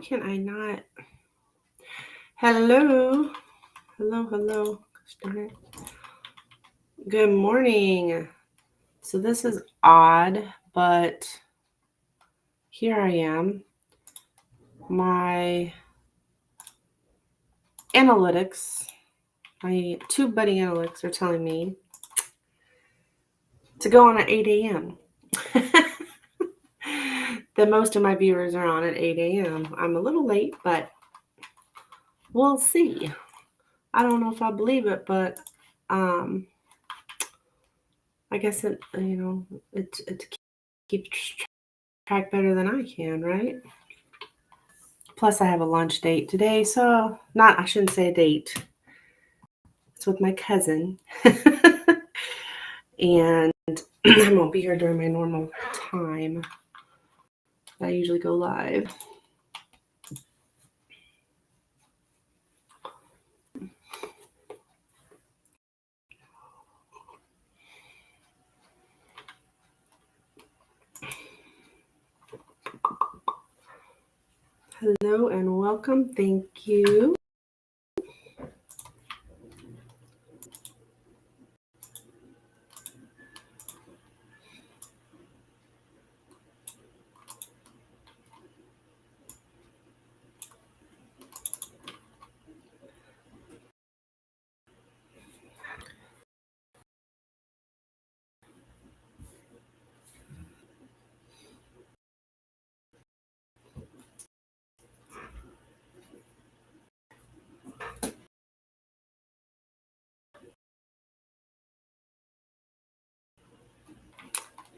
can I not? Hello. Hello. Gosh darn it. Good morning. So this is odd, but here I am. My analytics, my two buddy analytics are telling me to go on at 8 a.m. That most of my viewers are on at 8 a.m. I'm a little late, but we'll see. I don't know if I believe it, but I guess it keeps track better than I can, right? Plus, I have a lunch date today, so I shouldn't say a date. It's with my cousin, and I won't be here during my normal time. I usually go live. Hello and welcome. Thank you.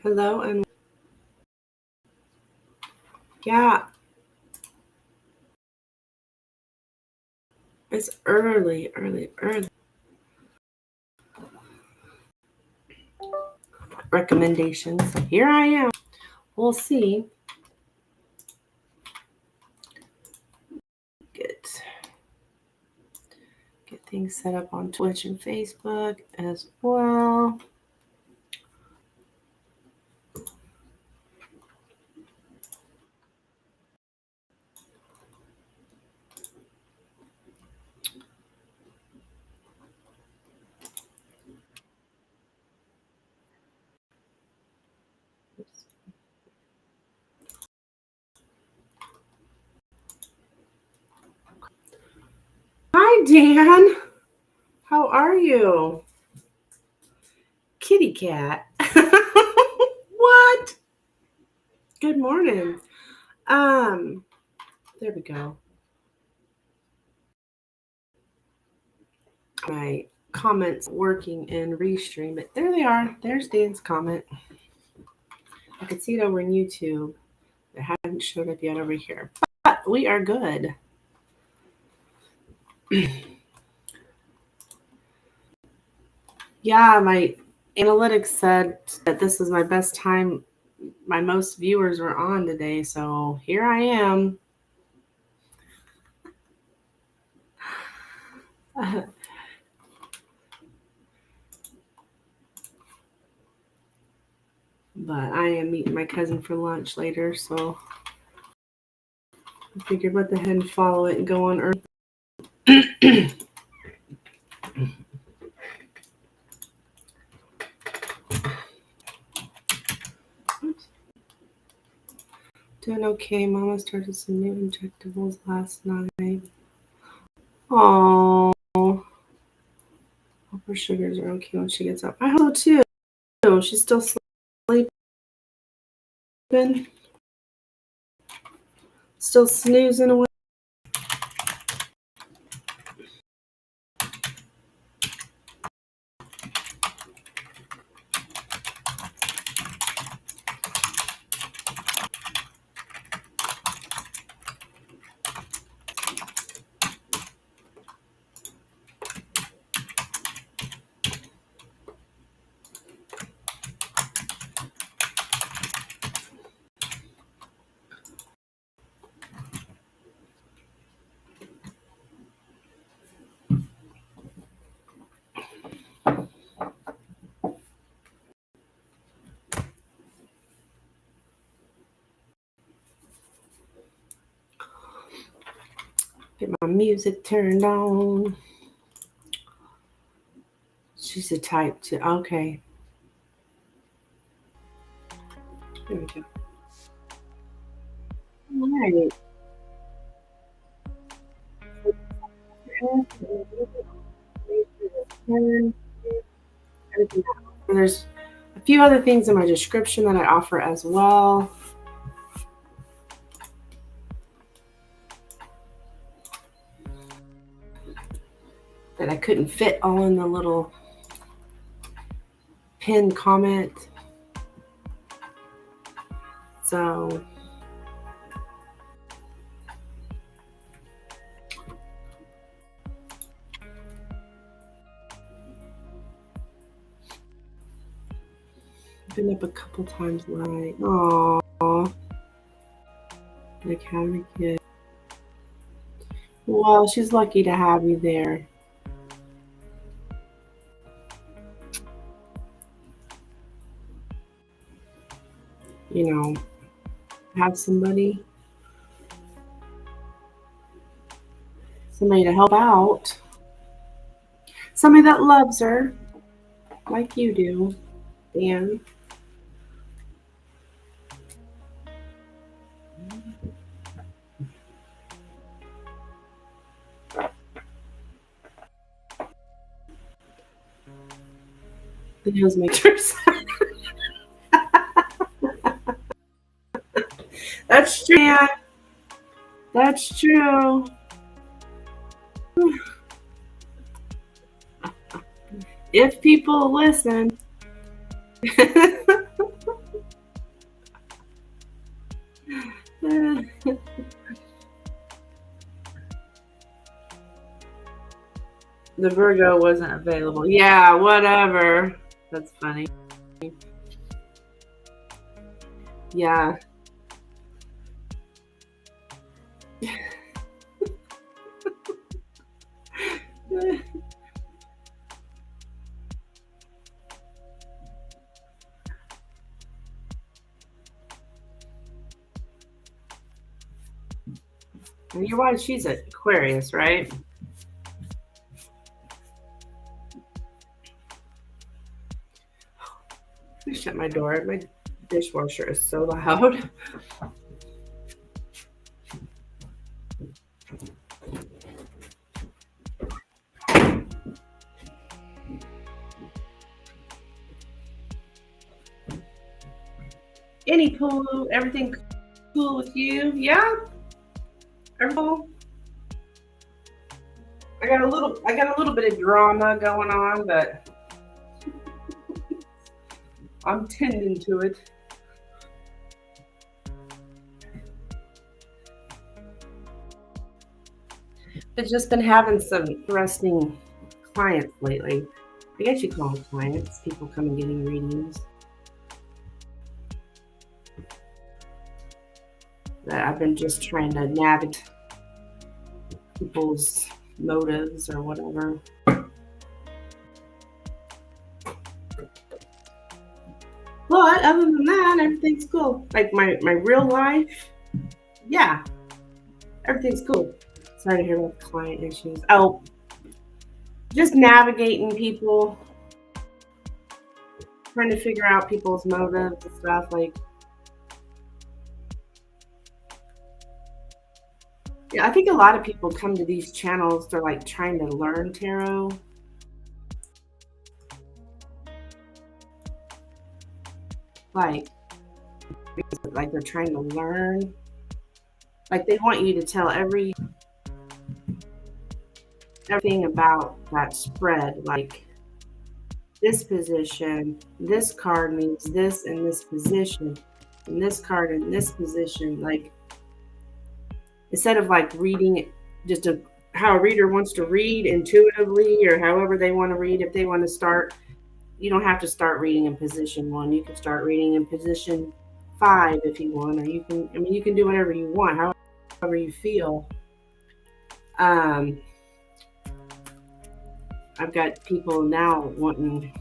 Hello and yeah, it's early. Recommendations. So here I am. We'll see. Get things set up on Twitch and Facebook as well. Hi, Dan. How are you? Kitty cat. What? Good morning. There we go. My comments working in Restream, but there they are. There's Dan's comment. I could see it over in YouTube. It hadn't showed up yet over here, but we are good. Yeah, my analytics said that this is my best time. My most viewers were on today, so here I am. But I am meeting my cousin for lunch later, so I figured what the heck and follow it and go on Earth. Doing okay. Mama started some new injectables last night. Oh, hope her sugars are okay when she gets up. I hope so too. She's still sleeping. Still snoozing away. Get my music turned on. She's a type 2. Okay. There we go. All right. There's a few other things in my description that I offer as well. That I couldn't fit all in the little pinned comment. So I've been up a couple times tonight. Aww. Like having a kid. Well, she's lucky to have you there. You know, have somebody to help out. Somebody that loves her, like you do, Dan. Videos makers. That's true. Yeah, that's true. If people listen. The Virgo wasn't available. Yeah, whatever. That's funny. Yeah. Your wife, she's an Aquarius, right? I shut my door. My dishwasher is so loud. Any pool, everything cool with you? Yeah. Everything. I got a little bit of drama going on, but I'm tending to it. I've just been having some interesting clients lately. I guess you call them clients, people coming getting readings. That I've been just trying to navigate people's motives or whatever. But other than that, everything's cool. Like my real life, yeah, everything's cool. Sorry to hear about client issues. Oh, just navigating people, trying to figure out people's motives and stuff. Like, yeah, I think a lot of people come to these channels, they're like trying to learn tarot. Like they're trying to learn. Like they want you to tell everything about that spread. Like this position, this card means this in this position, and this card in this position. Like instead of like reading it just how a reader wants to read intuitively or however they want to read. If they want to start, you don't have to start reading in position 1. You can start reading in position 5 if you want, or you can do whatever you want, however you feel. I've got people now wanting,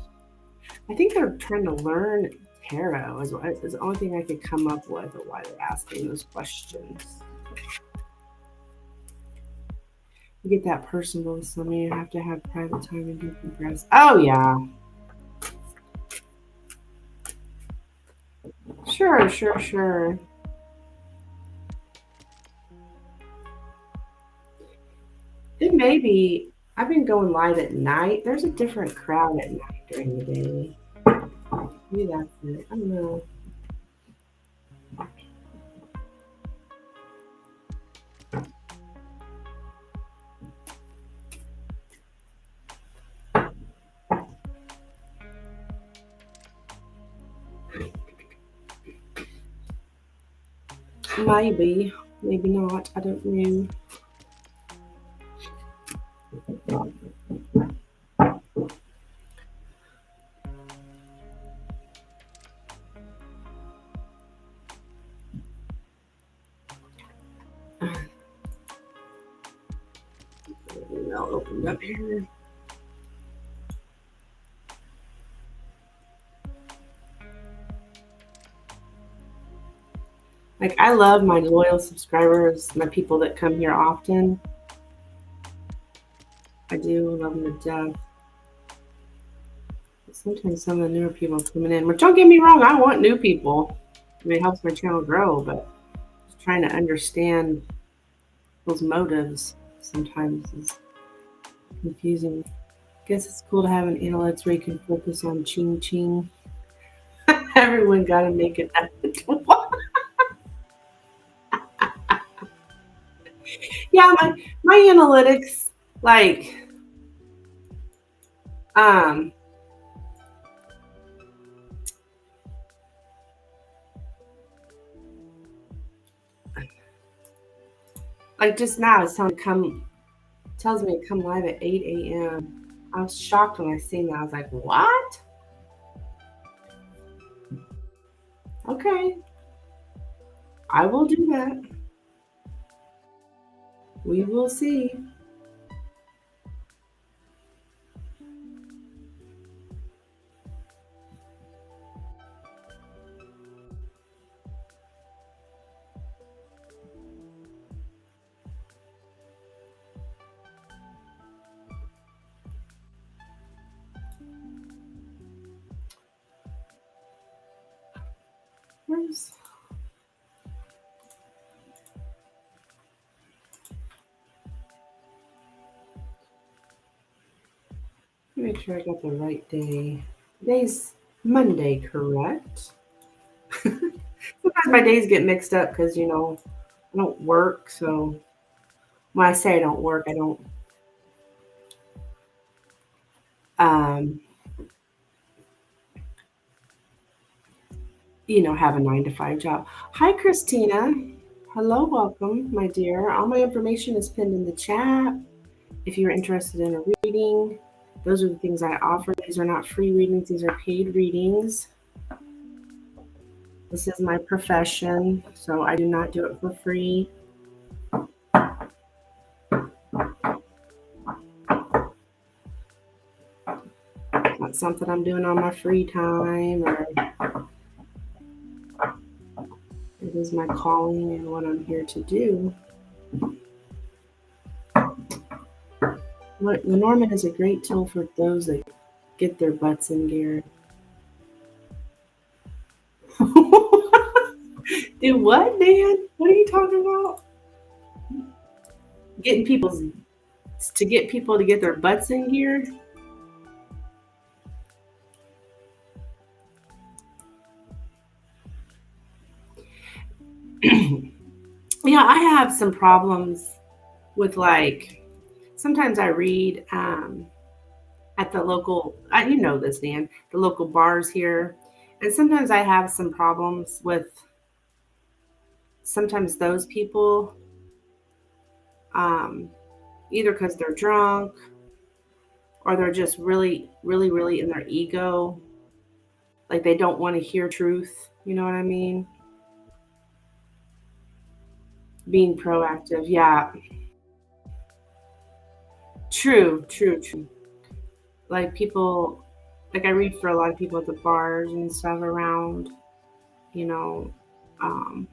I think they're trying to learn tarot is the only thing I could come up with of why they're asking those questions. to get that personal with somebody, you have to have private time and decompress. Oh yeah. Sure, sure, sure. It may be. I've been going live at night. There's a different crowd at night during the day. Maybe that's it. I don't know. Maybe. Maybe not. I don't know. I'll open it up here. Like, I love my loyal subscribers, my people that come here often. I do love them to death. But sometimes some of the newer people coming in, which don't get me wrong, I want new people. I mean, it helps my channel grow, but just trying to understand those motives sometimes is confusing. Guess it's cool to have an analytics where you can focus on ching ching. Everyone got to make it ethical. Yeah, my analytics, um like just now it's tells me to come live at 8 a.m. I was shocked when I seen that. I was like, what? Okay, I will do that. We will see. Where's Make sure I got the right day. Today's Monday, correct? Sometimes my days get mixed up because I don't work. So when I say I don't work, I don't um, have a 9 to 5 job. Hi, Christina. Hello, welcome, my dear. All my information is pinned in the chat. If you're interested in a reading, those are the things I offer. These are not free readings, these are paid readings. This is my profession, so I do not do it for free. It's not something I'm doing on my free time, or it is my calling and what I'm here to do. Lenormand is a great tool for those that get their butts in gear. Do what, Dan? What are you talking about? Getting people's to get people to get their butts in gear? I have some problems with sometimes I read at the local, you know this, Dan, the local bars here. And sometimes I have some problems with sometimes those people, either because they're drunk or they're just really, really, really in their ego. Like they don't want to hear truth. You know what I mean? Being proactive. Yeah. True, true, true. Like people, like I read for a lot of people at the bars and stuff around, you know, um,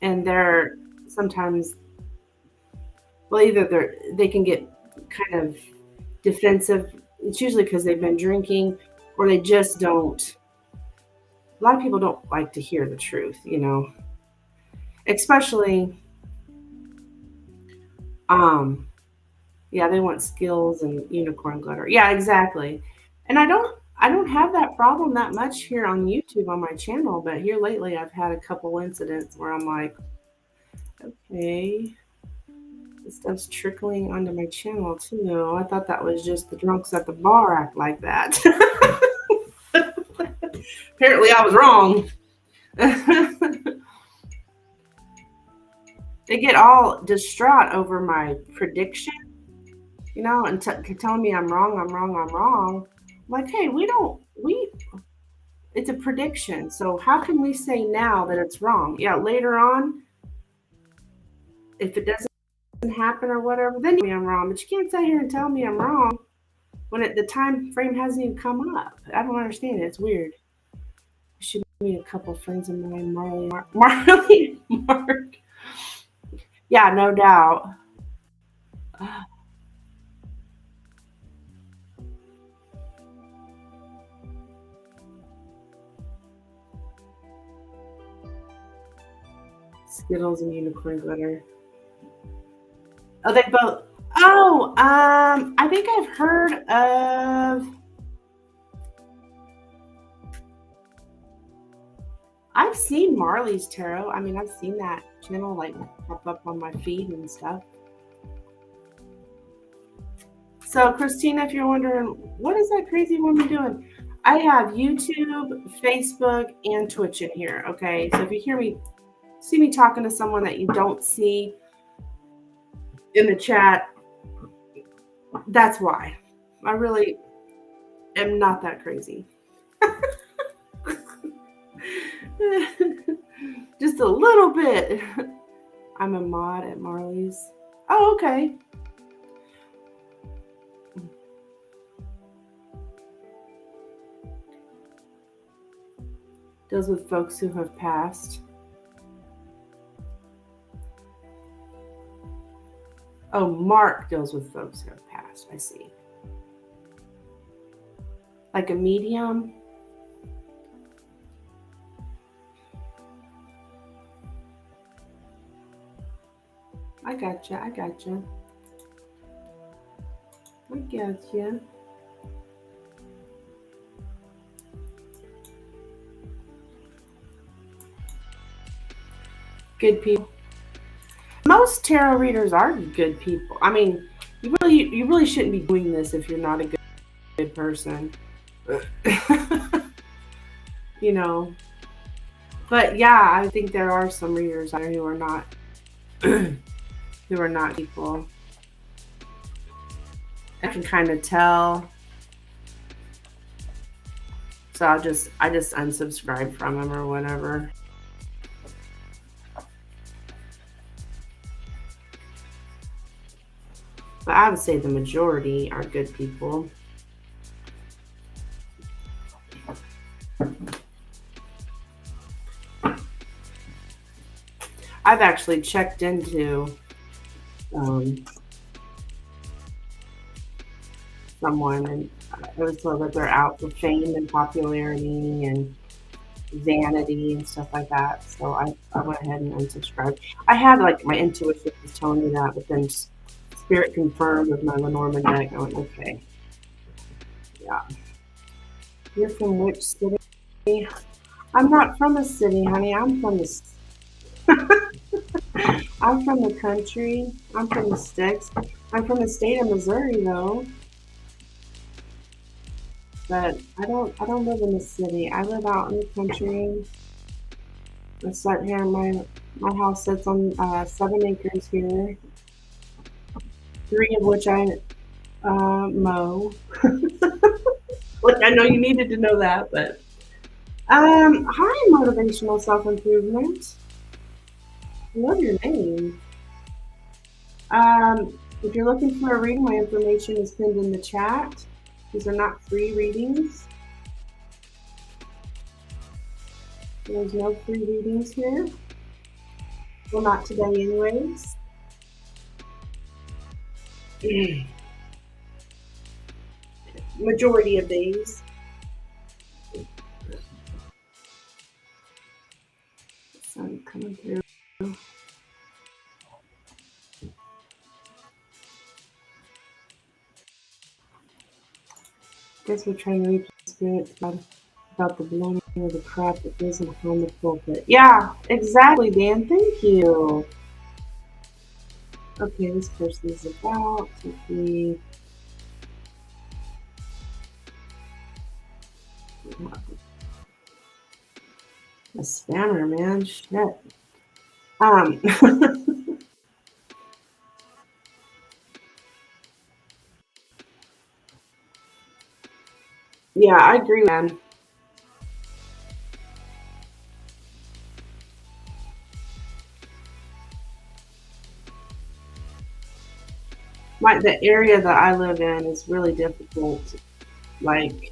and they're sometimes Well, either they can get kind of defensive. It's usually because they've been drinking, or they just don't. A lot of people don't like to hear the truth, especially, um, yeah, they want skills and unicorn glitter. Yeah, exactly. And I don't have that problem that much here on YouTube on my channel, but here lately I've had a couple incidents where I'm like, okay, this stuff's trickling onto my channel too. I thought that was just the drunks at the bar act like that. Apparently I was wrong. They get all distraught over my prediction, and telling me I'm wrong, I'm wrong, I'm wrong. I'm like, hey, it's a prediction. So how can we say now that it's wrong? Yeah, later on, if it doesn't happen or whatever, then you tell me I'm wrong. But you can't sit here and tell me I'm wrong when the time frame hasn't even come up. I don't understand it. It's weird. I should meet a couple friends of mine, Marley, Mark. Yeah, no doubt. Skittles and unicorn glitter. Oh, they both. Oh, I think I've heard of. I've seen Marley's tarot. I mean, I've seen that channel like pop up on my feed and stuff. So, Christina, if you're wondering, what is that crazy woman doing? I have YouTube, Facebook, and Twitch in here. Okay, so if you see me talking to someone that you don't see in the chat, that's why. I really am not that crazy. Just a little bit. I'm a mod at Marley's. Oh, okay. Deals with folks who have passed. Oh, Mark deals with folks who have passed. I see. Like a medium. I gotcha. I gotcha. I gotcha. Good people. Most tarot readers are good people. I mean, you really shouldn't be doing this if you're not a good person. you know. But yeah, I think there are some readers out there who are not who are not people. I can kind of tell. So I just unsubscribe from them or whatever. But I would say the majority are good people. I've actually checked into someone, and it was told that they're out for fame and popularity and vanity and stuff like that. So I went ahead and unsubscribed. I had like my intuition was telling me that, but then Spirit confirmed with my Lenormand deck. I went, okay. Yeah. You're from which city? I'm not from a city, honey. I'm from the I'm from the country. I'm from the sticks. I'm from the state of Missouri though. But I don't live in the city. I live out in the country. I start here. My house sits on 7 acres here, 3 of which I mow. Like I know you needed to know that, but hi, motivational self improvement. I love your name. If you're looking for a reading, my information is pinned in the chat. These are not free readings. There's no free readings here. Well, not today anyways. Majority of days. Sun coming through. Guess we're trying to reach the spirit about the belonging of the crop that goes behind the pulpit. Yeah, exactly, Dan. Thank you. Okay, this person is about to be a spammer, man. Shit. Um, yeah, I agree, man. The area that I live in is really difficult. Like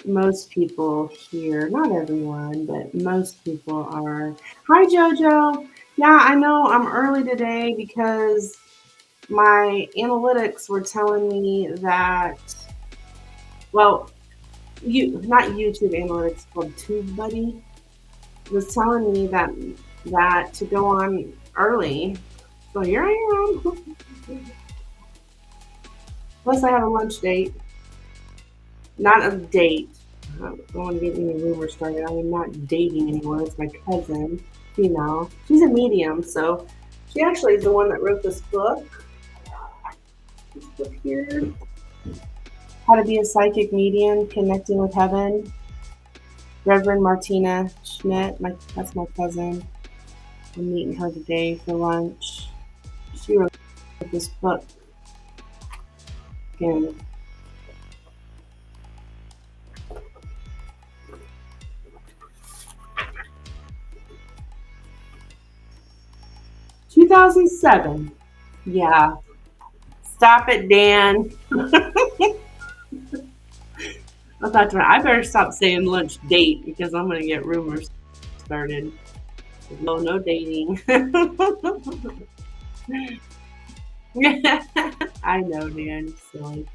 most people here, not everyone, but most people are. Hi, JoJo. Yeah, I know I'm early today because my analytics were telling me that, well, not YouTube analytics, called TubeBuddy was telling me that to go on early. So here I am. Plus, I have a lunch date. Not a date. I don't want to get any rumors started. I am not dating anyone. It's my cousin, female. She's a medium, so she actually is the one that wrote this book. This book here. How to be a psychic medium, connecting with heaven. Reverend Martina Schmidt. That's my cousin. I'm meeting her today for lunch. She wrote this book. Again, 2007. Yeah. Stop it, Dan. I thought I better stop saying lunch date because I'm going to get rumors started. No, no dating. I know, Dan. Silly.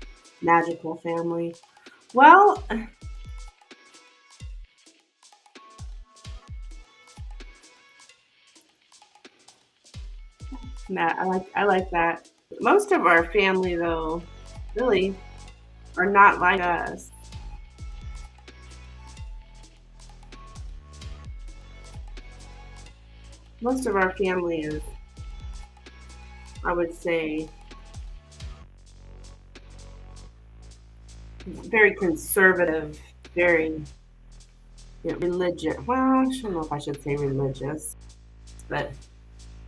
Magical family. Well, Matt, I like that. Most of our family, though, really are not like us. Most of our family is, I would say, very conservative, very religious. Well, I don't know if I should say religious, but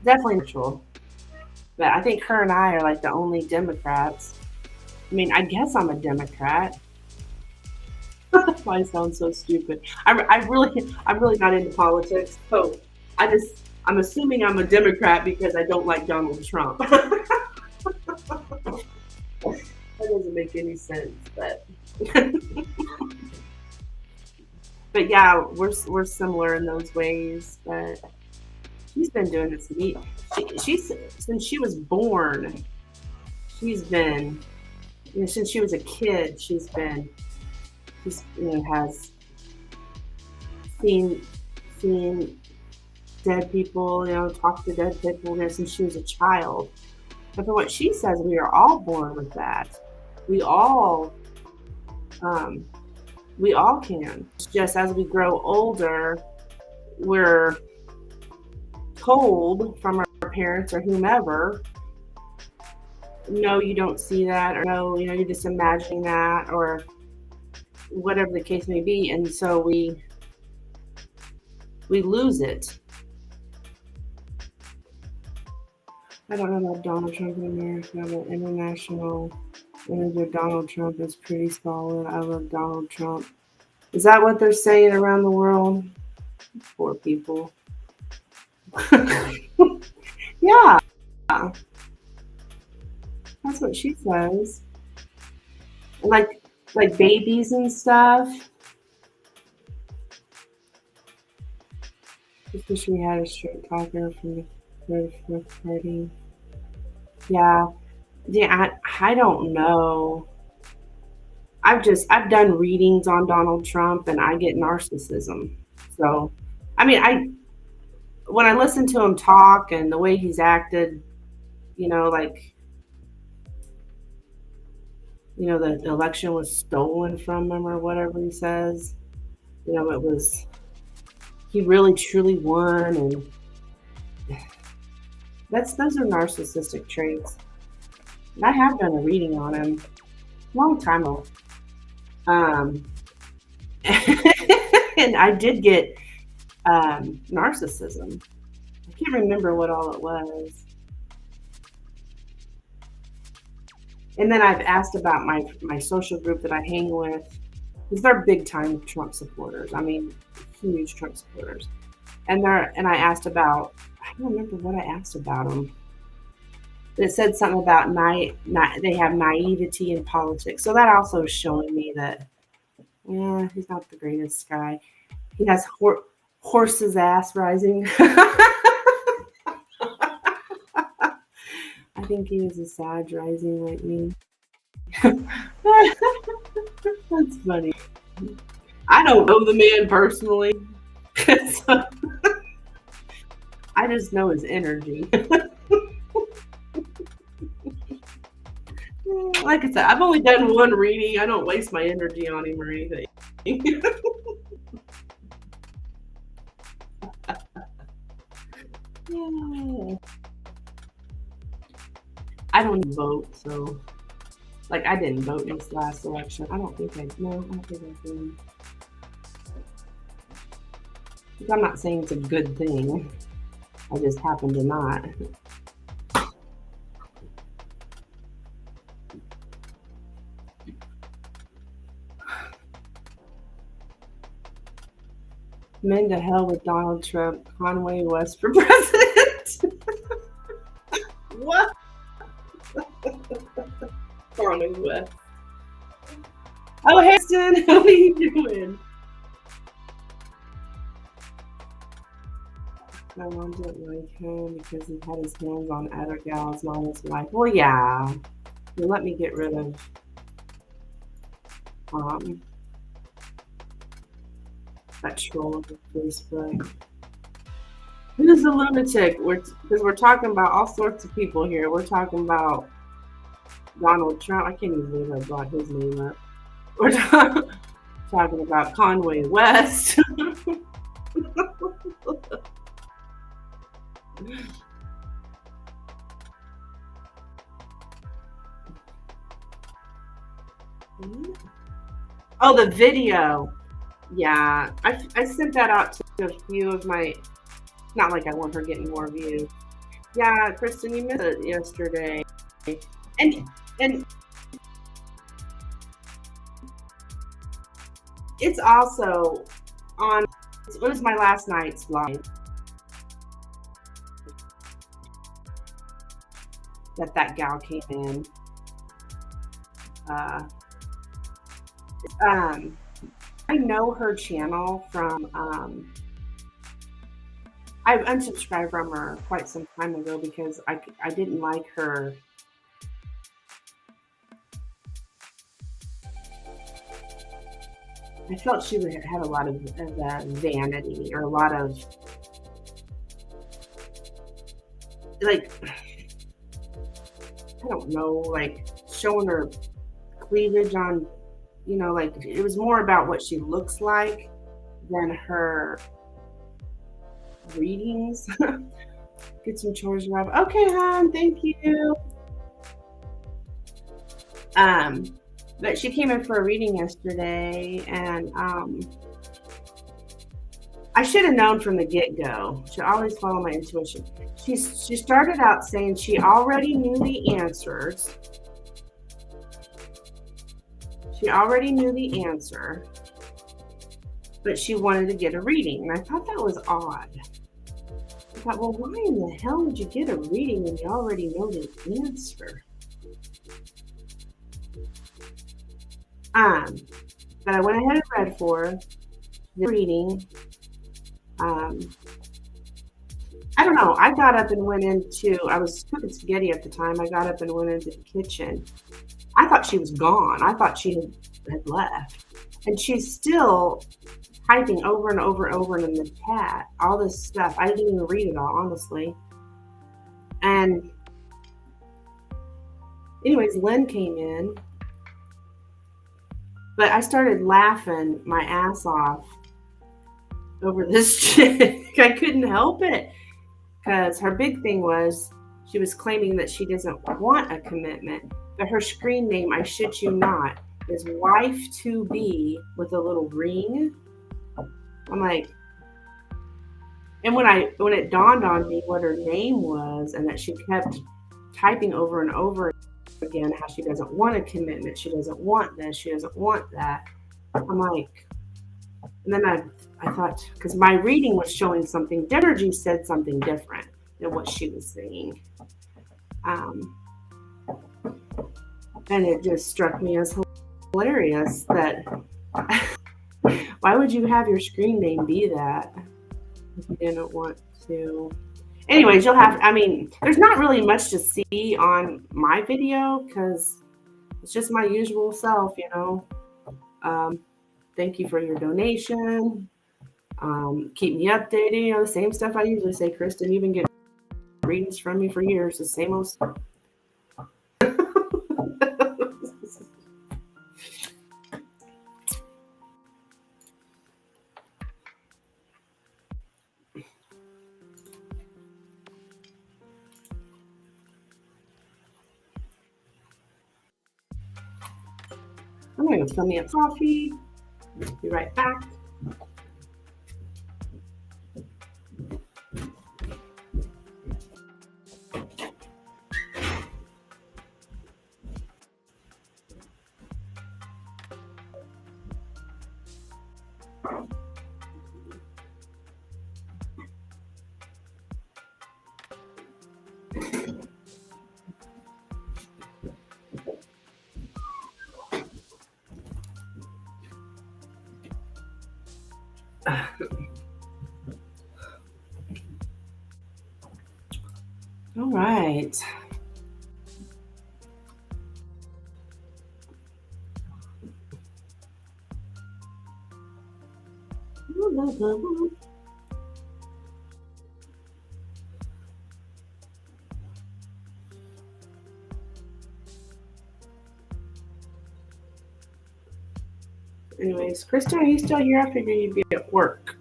definitely neutral. But I think her and I are like the only Democrats. I mean, I guess I'm a Democrat. I sound so stupid. I'm really not into politics. So I'm assuming I'm a Democrat because I don't like Donald Trump. That doesn't make any sense, but but yeah, we're similar in those ways. But she's been doing this. She's since she was born. She's been since she was a kid. She's has seen seen dead people. Talked to dead people since she was a child. But from what she says, we are all born with that. We all um, we all can. It's just as we grow older, we're told from our parents or whomever, no, you don't see that, or no, you're just imagining that, or whatever the case may be, and so we lose it. I don't know about Donald Trump in America, but international image of Donald Trump is pretty solid. I love Donald Trump. Is that what they're saying around the world? Poor people. Yeah, that's what she says. Like babies and stuff. Just wish we had a straight talker from Fourth party. Yeah. Yeah, I don't know. I've done readings on Donald Trump and I get narcissism. So I mean I when I listen to him talk and the way he's acted, like the election was stolen from him or whatever he says. It was he really truly won, and those are narcissistic traits. And I have done a reading on him a long time ago. Um and I did get narcissism. I can't remember what all it was. And then I've asked about my social group that I hang with, because they're big time Trump supporters. I mean, huge Trump supporters. And I asked about, I don't remember what I asked about them. But it said something about they have naivety in politics. So that also is showing me that, yeah, he's not the greatest guy. He has horse's ass rising. I think he is a Sag rising like me. That's funny. I don't know the man personally. So I just know his energy. Like I said, I've only done one reading. I don't waste my energy on him or anything. Yeah. I don't vote, so like I didn't vote in this last election. I don't think I did. I'm not saying it's a good thing. I just happen to not. Men to hell with Donald Trump, Conway West for president. What? Conway West. Oh, Harrison, how are you doing? My mom didn't like him because he had his hands on other gals, not his wife. Well, yeah. You let me get rid of that troll on Facebook. Who's a lunatic? Because we're talking about all sorts of people here. We're talking about Donald Trump. I can't even believe I brought his name up. We're talking about Conway West. Oh, the video. Yeah, I sent that out to a few of my. Not like I want her getting more views. Yeah, Kristen, you missed it yesterday, and it's also on. It was my last night's live that gal came in. I know her channel from. I unsubscribed from her quite some time ago because I didn't like her. I felt she had a lot of vanity, or a lot of like, I don't know, like showing her cleavage on, like it was more about what she looks like than her readings. Get some chores around. Okay, hon, thank you. But she came in for a reading yesterday, and I should have known from the get-go. Should always follow my intuition. She started out saying she already knew the answers. She already knew the answer, but she wanted to get a reading, and I thought that was odd. I thought, well, why in the hell would you get a reading when you already know the answer? But I went ahead and read for her the reading. I don't know. I got up and went into, I was cooking spaghetti at the time. I got up and went into the kitchen. I thought she was gone. I thought she had left. And she's still typing over and over and over in the chat, all this stuff. I didn't even read it all, honestly. And anyways, Lynn came in, but I started laughing my ass off over this chick. I couldn't help it because her big thing was she was claiming that she doesn't want a commitment, but her screen name, I shit you not, is wife to be with a little ring. I'm like, and when it dawned on me what her name was and that she kept typing over and over again how she doesn't want a commitment, she doesn't want this, she doesn't want that. I'm like, and then I thought, because my reading was showing something, Energy said something different than what she was saying. And it just struck me as hilarious that why would you have your screen name be that if you didn't want to? Anyways, you'll have, I mean, there's not really much to see on my video because it's just my usual self, you know. Thank you for your donation. Keep me updated, you know, the same stuff I usually say. Kristen, you've been getting readings from me for years, the same old stuff. I'm going to go fill me a coffee. Be right back. All right. Anyways, Kristen, are you still here? I figured you'd be at work.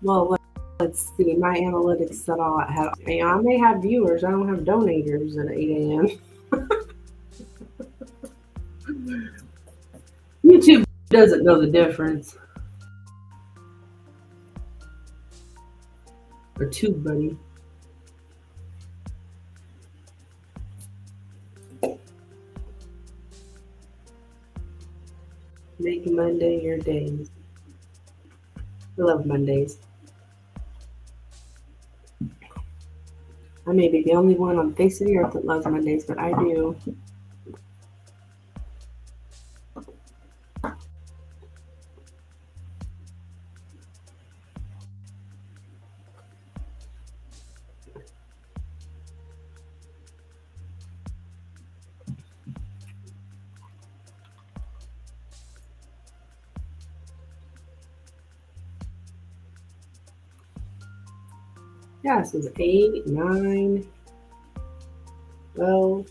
Well, let's see. My analytics said I may have viewers. I don't have donators at 8 a.m. YouTube doesn't know the difference. Or tube buddy. Make Monday your days. I love Mondays. I may be the only one on the face of the earth that loves Mondays, but I do. Yeah, this is 8, 9, 12.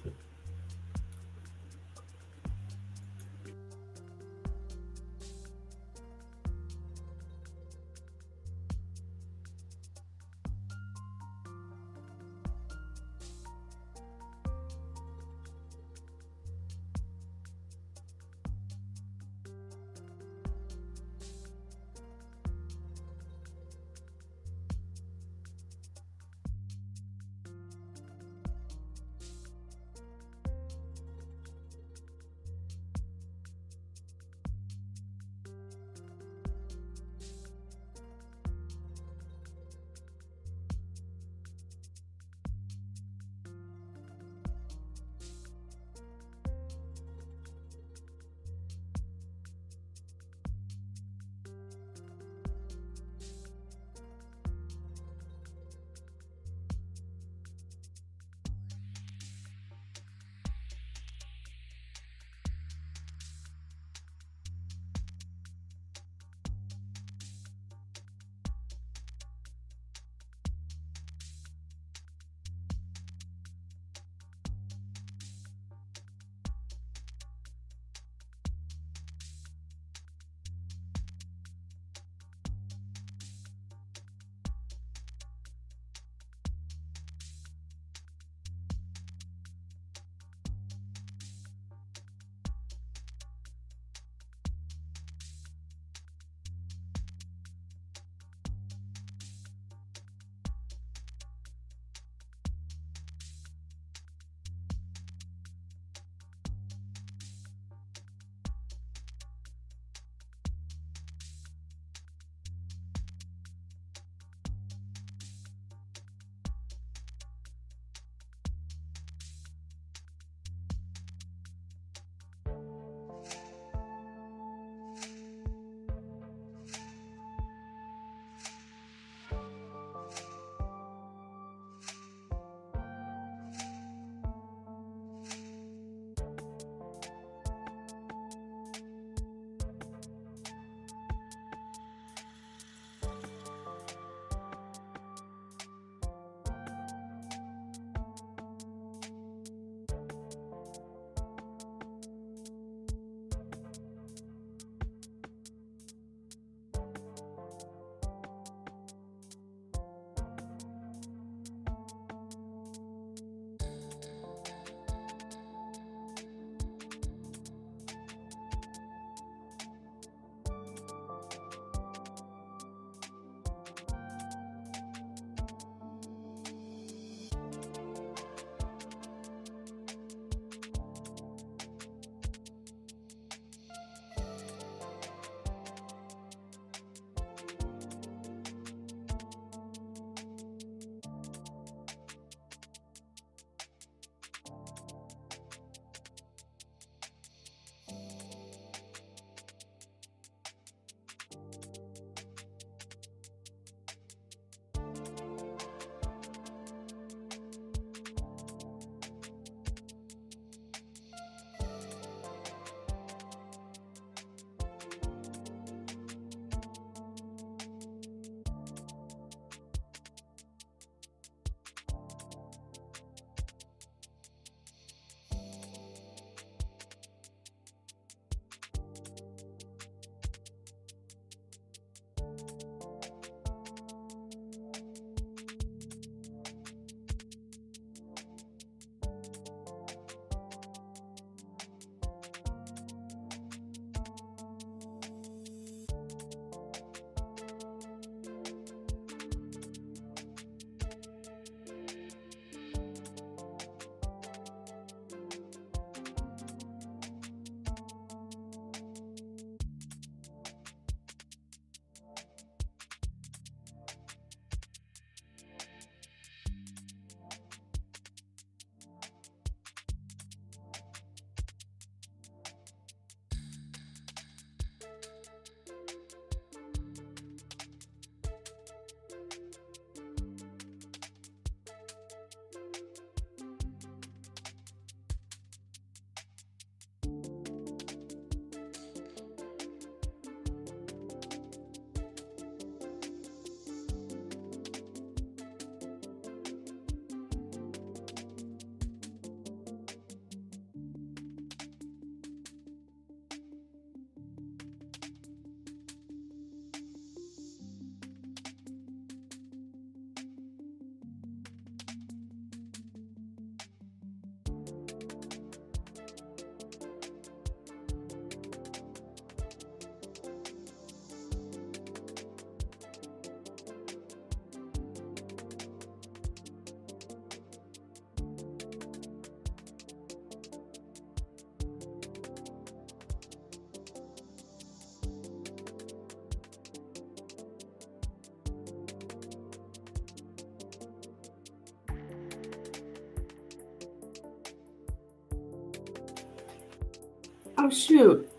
shoot.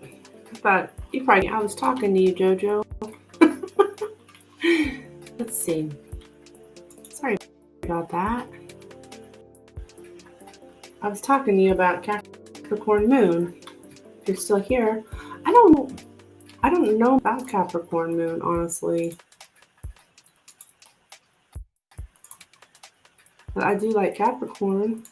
I thought I was talking to you, JoJo. Let's see. Sorry about that. I was talking to you about Capricorn Moon. If you're still here, I don't know about Capricorn Moon, honestly. But I do like Capricorn.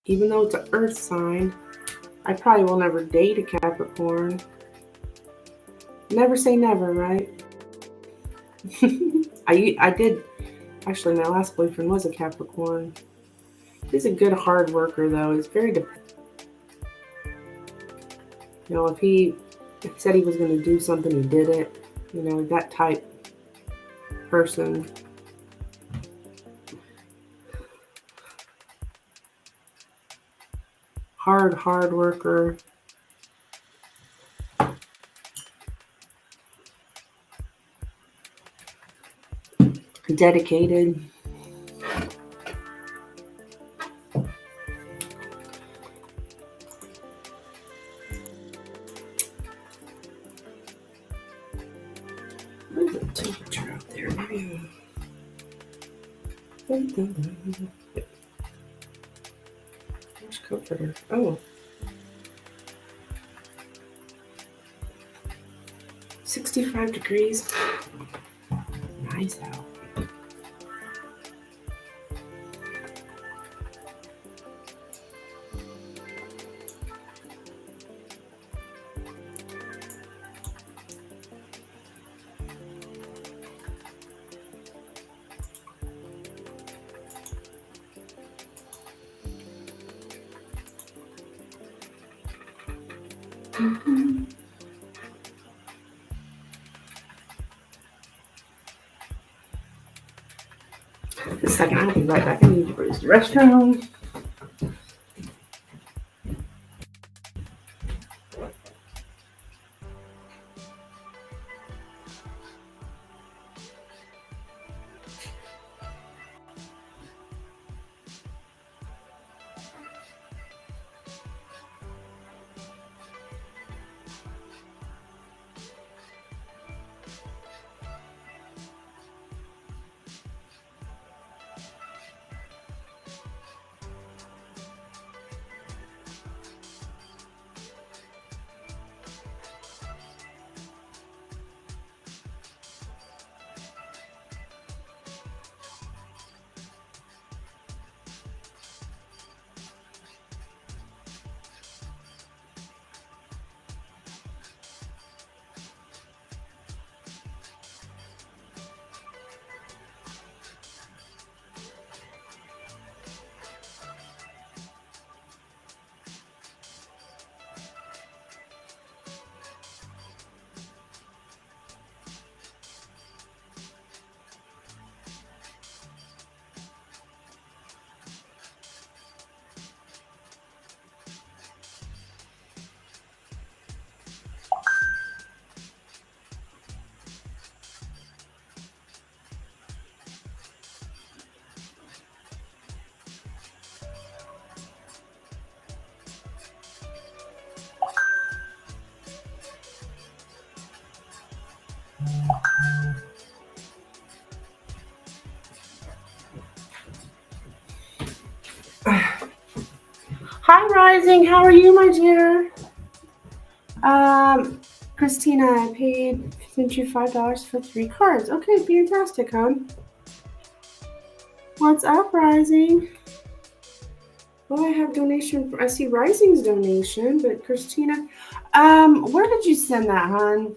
Even though it's an earth sign, I probably will never date a Capricorn. Never say never, right? I did. Actually, my last boyfriend was a Capricorn. He's a good hard worker, though. He's very if he said he was going to do something, he did it. That type person. Hard worker. Dedicated. Where's the temperature out there? Maybe. Where's comforter? Oh. 65 degrees. Nice out. Mm-hmm. Just a second, I'll be right back. I need to use the restroom. Hi, Rising. How are you, my dear? Christina, I sent you $5 for 3 cards. Okay, fantastic, hon. What's up, Rising? Well, I have donation. I see Rising's donation, but Christina, where did you send that, hon?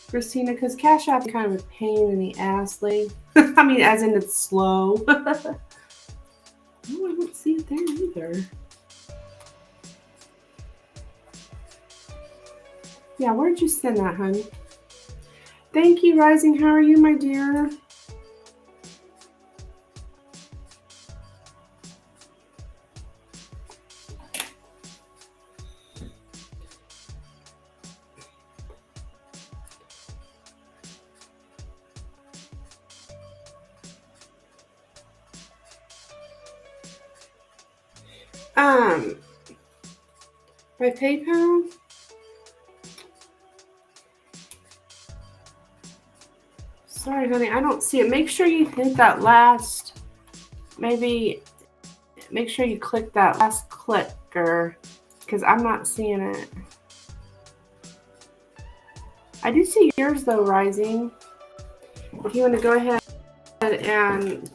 Christina, because Cash App is kind of a pain in the ass, like. I mean, as in it's slow. Oh, I don't see it there either. Yeah, where'd you send that, honey? Thank you, Rising. How are you, my dear? By PayPal. Sorry, honey, I don't see it. Make sure you hit that last. Maybe make sure you click that last clicker because I'm not seeing it. I do see yours though, Rising. If you want to go ahead and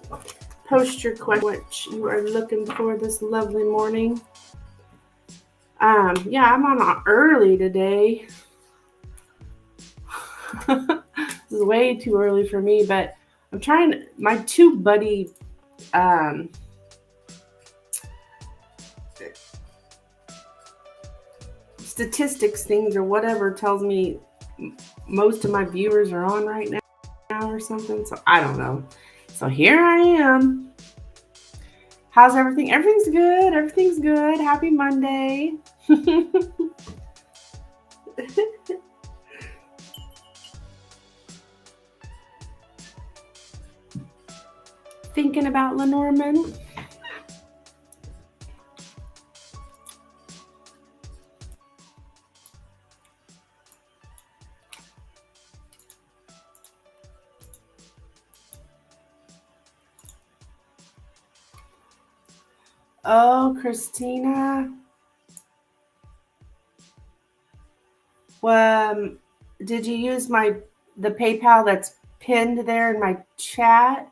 post your question, which you are looking for this lovely morning. Yeah, I'm on early today. This is way too early for me, but I'm trying. My two buddy statistics things or whatever tells me most of my viewers are on right now or something. So I don't know. So here I am. How's everything? Everything's good. Everything's good. Happy Monday. Thinking about Lenormand. Oh, Christina. Well, did you use the PayPal that's pinned there in my chat?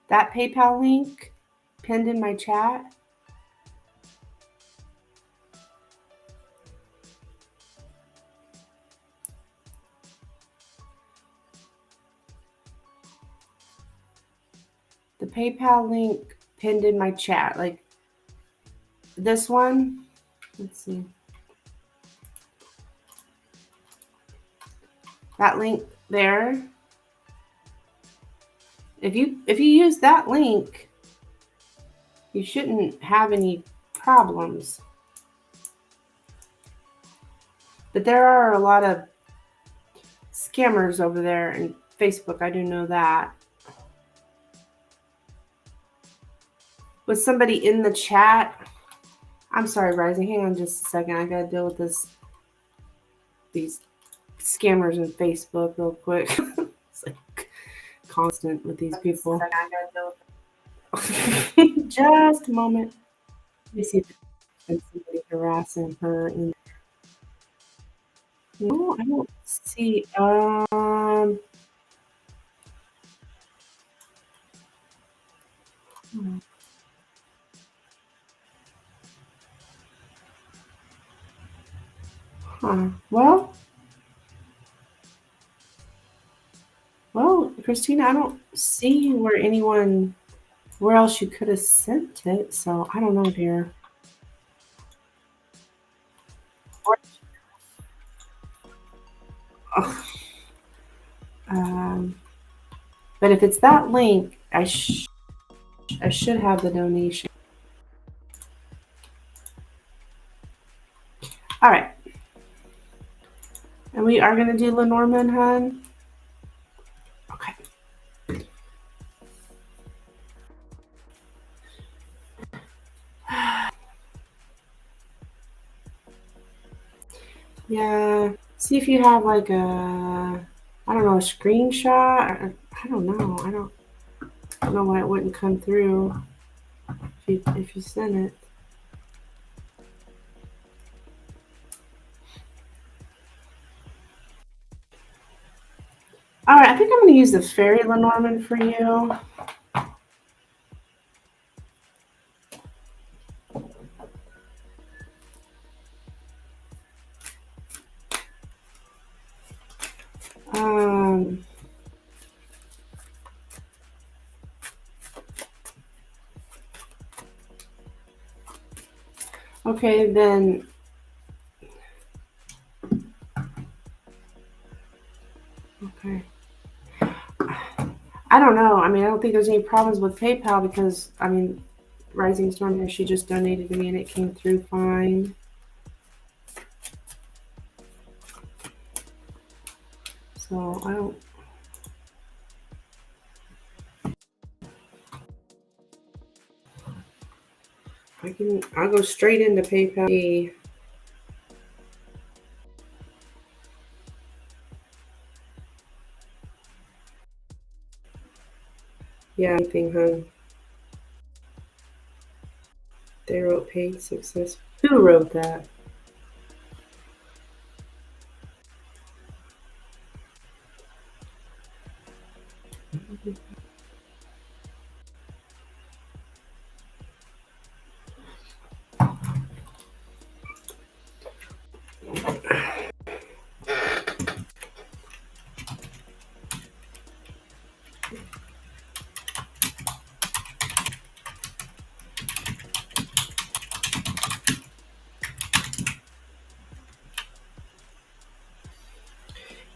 That PayPal link pinned in my chat? The PayPal link pinned in my chat, like this one. Let's see. That link there. If you use that link, you shouldn't have any problems. But there are a lot of scammers over there in Facebook. I do know that. Was somebody in the chat? I'm sorry, Rising. Hang on just a second. I gotta deal with these scammers in Facebook real quick. It's like constant with these people. Just a moment. Let me see if there's somebody harassing her. No, I don't see. Well, Christina, I don't see where else you could have sent it. So I don't know, dear. But if it's that link, I should have the donation. All right. And we are going to do Lenormand, hon. Okay. Yeah. See if you have like a screenshot. I don't know. I don't know why it wouldn't come through if you sent it. All right, I think I'm going to use the Fairy Lenormand for you. Okay, then. Okay. I don't know. I mean, I don't think there's any problems with PayPal because, I mean, Rising Storm here, she just donated to me and it came through fine. So I don't. I'll go straight into PayPal. Yeah, anything, huh? They wrote paid success. Who wrote that?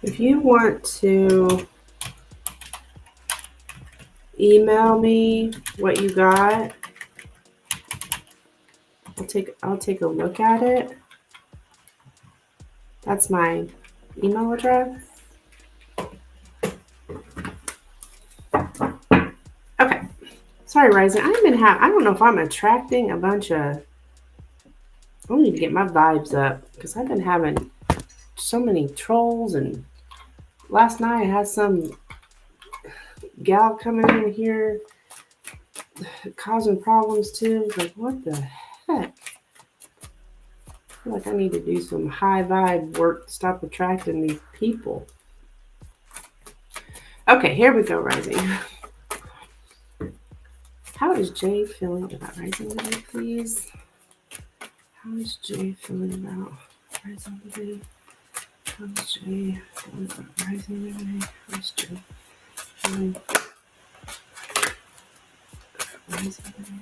If you want to email me what you got, I'll take a look at it. That's my email address. Okay. Sorry, Ryzen. I don't know if I'm attracting a bunch of. I need to get my vibes up because I've been having so many trolls, and last night I had some gal coming in here causing problems too. Like, what the heck? I feel like I need to do some high vibe work to stop attracting these people. Okay, here we go, Rising. How is Jay feeling about Rising today, please? How is Jay feeling about Rising today? How is Jay feeling about Rising today? How is Jay feeling about Rising today?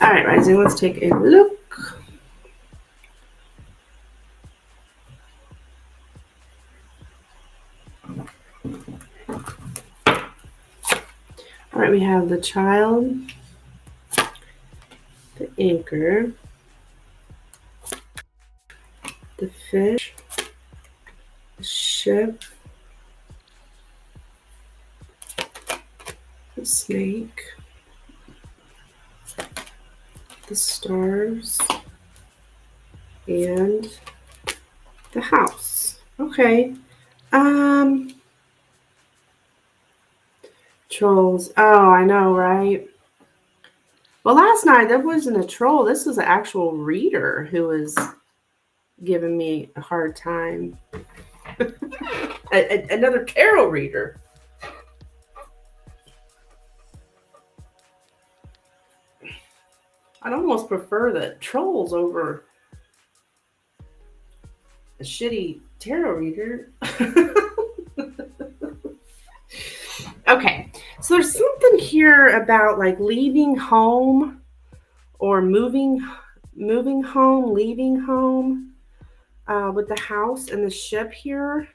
All right, Rising, let's take a look. All right, we have the child, the anchor, the fish, the ship, the snake, the stars, and the house. Okay. Trolls. Oh, I know, right? Well, last night there wasn't a troll. This was an actual reader who was giving me a hard time. Another tarot reader. I'd almost prefer the trolls over a shitty tarot reader. Okay, so there's something here about like leaving home or moving home, leaving home with the house and the ship here.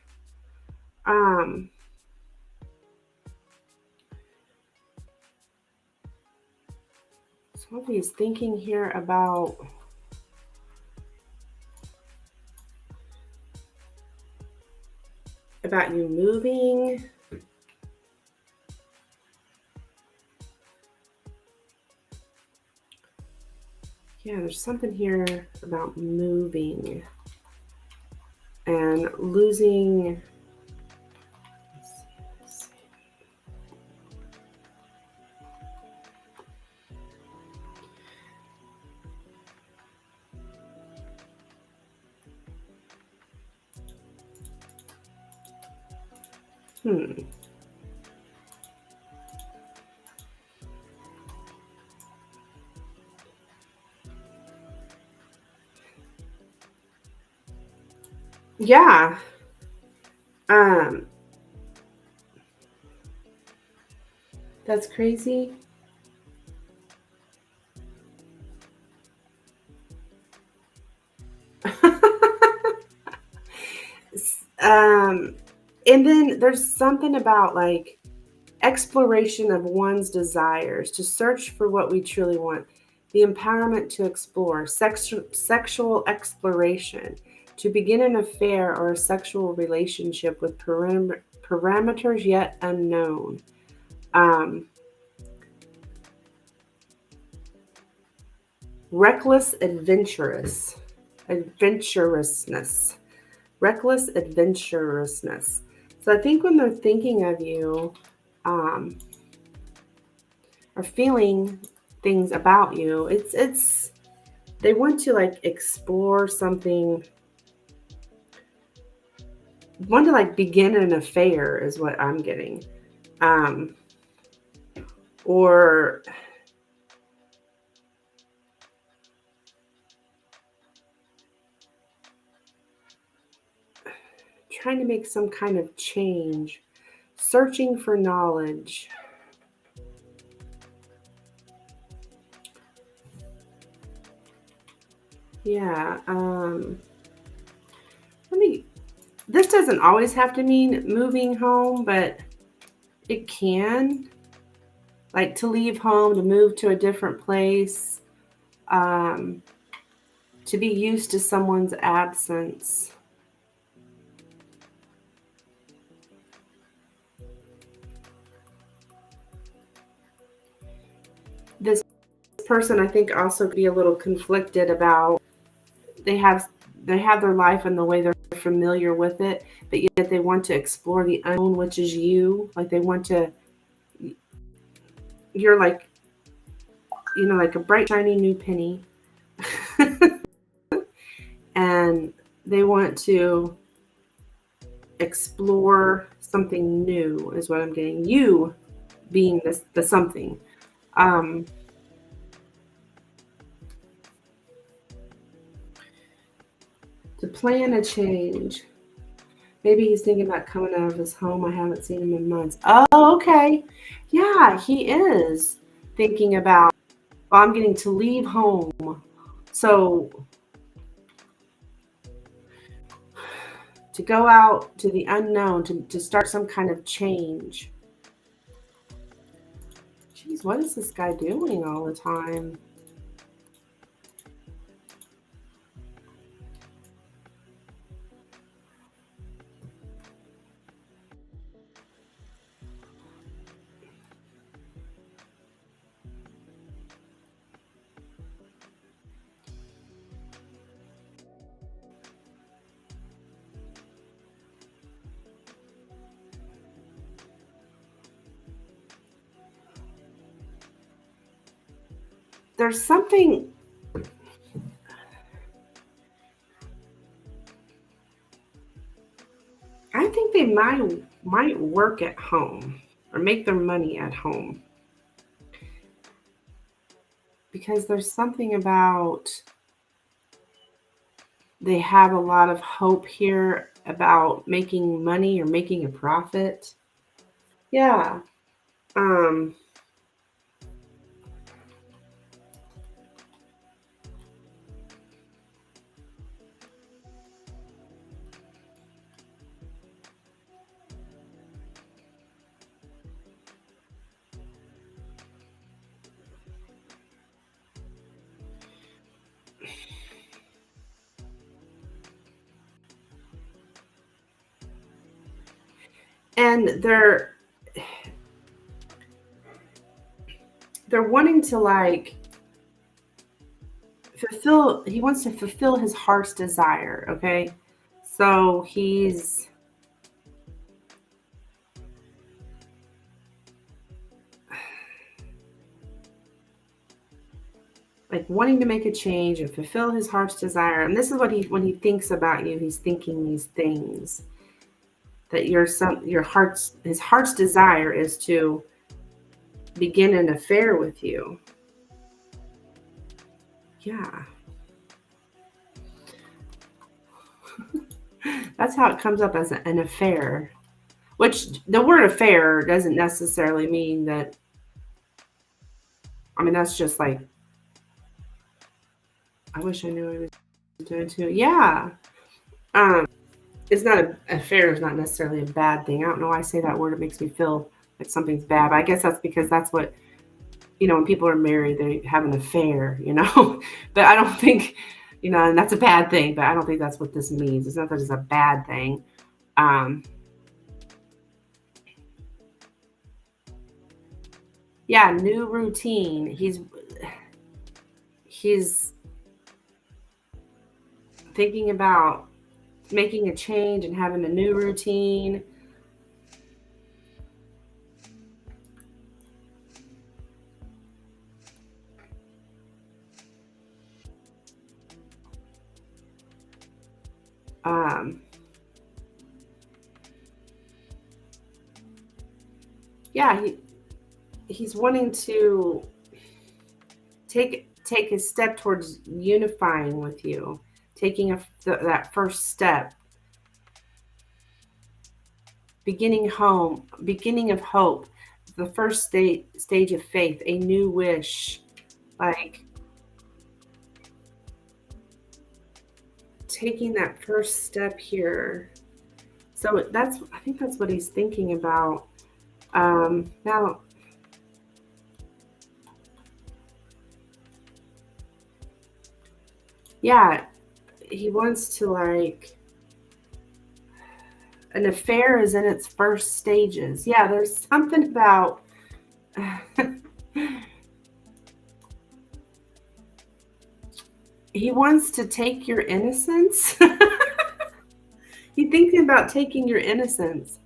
Somebody's thinking here about you moving. Yeah, there's something here about moving and losing. Let's see. Yeah. That's crazy. And then there's something about like exploration of one's desires, to search for what we truly want, the empowerment to explore, sexual exploration, to begin an affair or a sexual relationship with parameters yet unknown. Um, reckless adventurousness, reckless adventurousness. So I think when they're thinking of you, um, or feeling things about you, it's they want to like explore something, want to like begin an affair is what I'm getting. Um, or trying to make some kind of change, searching for knowledge. Yeah. Let me, this doesn't always have to mean moving home, but it can. Like to leave home, to move to a different place, um, to be used to someone's absence. This person, I think, also could be a little conflicted about they have they have their life and the way they're familiar with it, but yet they want to explore the unknown, which is you. Like they want to, you're like, like a bright shiny new penny, and they want to explore something new. Is what I'm getting. You being the something. Um, to plan a change. Maybe he's thinking about coming out of his home. I haven't seen him in months. Oh, okay. Yeah, he is thinking about, well, I'm getting to leave home. So to go out to the unknown, to start some kind of change. Jeez, what is this guy doing all the time? There's something. I think they might work at home or make their money at home, because there's something about they have a lot of hope here about making money or making a profit. Yeah. Um, and they're wanting to like fulfill, he wants to fulfill his heart's desire, okay? So he's like wanting to make a change and fulfill his heart's desire. And this is what he, when he thinks about you, he's thinking these things, that your heart's, his heart's desire is to begin an affair with you. Yeah. That's how it comes up, as an affair, which the word affair doesn't necessarily mean that. I mean, that's just like, I wish I knew what he was doing too. Yeah. Um, it's not a affair is not necessarily a bad thing. I don't know why I say that word. It makes me feel like something's bad. But I guess that's because that's what, when people are married, they have an affair, But I don't think, and that's a bad thing. But I don't think that's what this means. It's not that it's a bad thing. Yeah, new routine. He's thinking about making a change and having a new routine. Yeah, he's wanting to take a step towards unifying with you, taking that first step, beginning of hope, the first stage of faith, a new wish, like taking that first step here. So I think that's what he's thinking about. Now, yeah, he wants to an affair is in its first stages. Yeah, there's something about he wants to take your innocence. He's thinking about taking your innocence.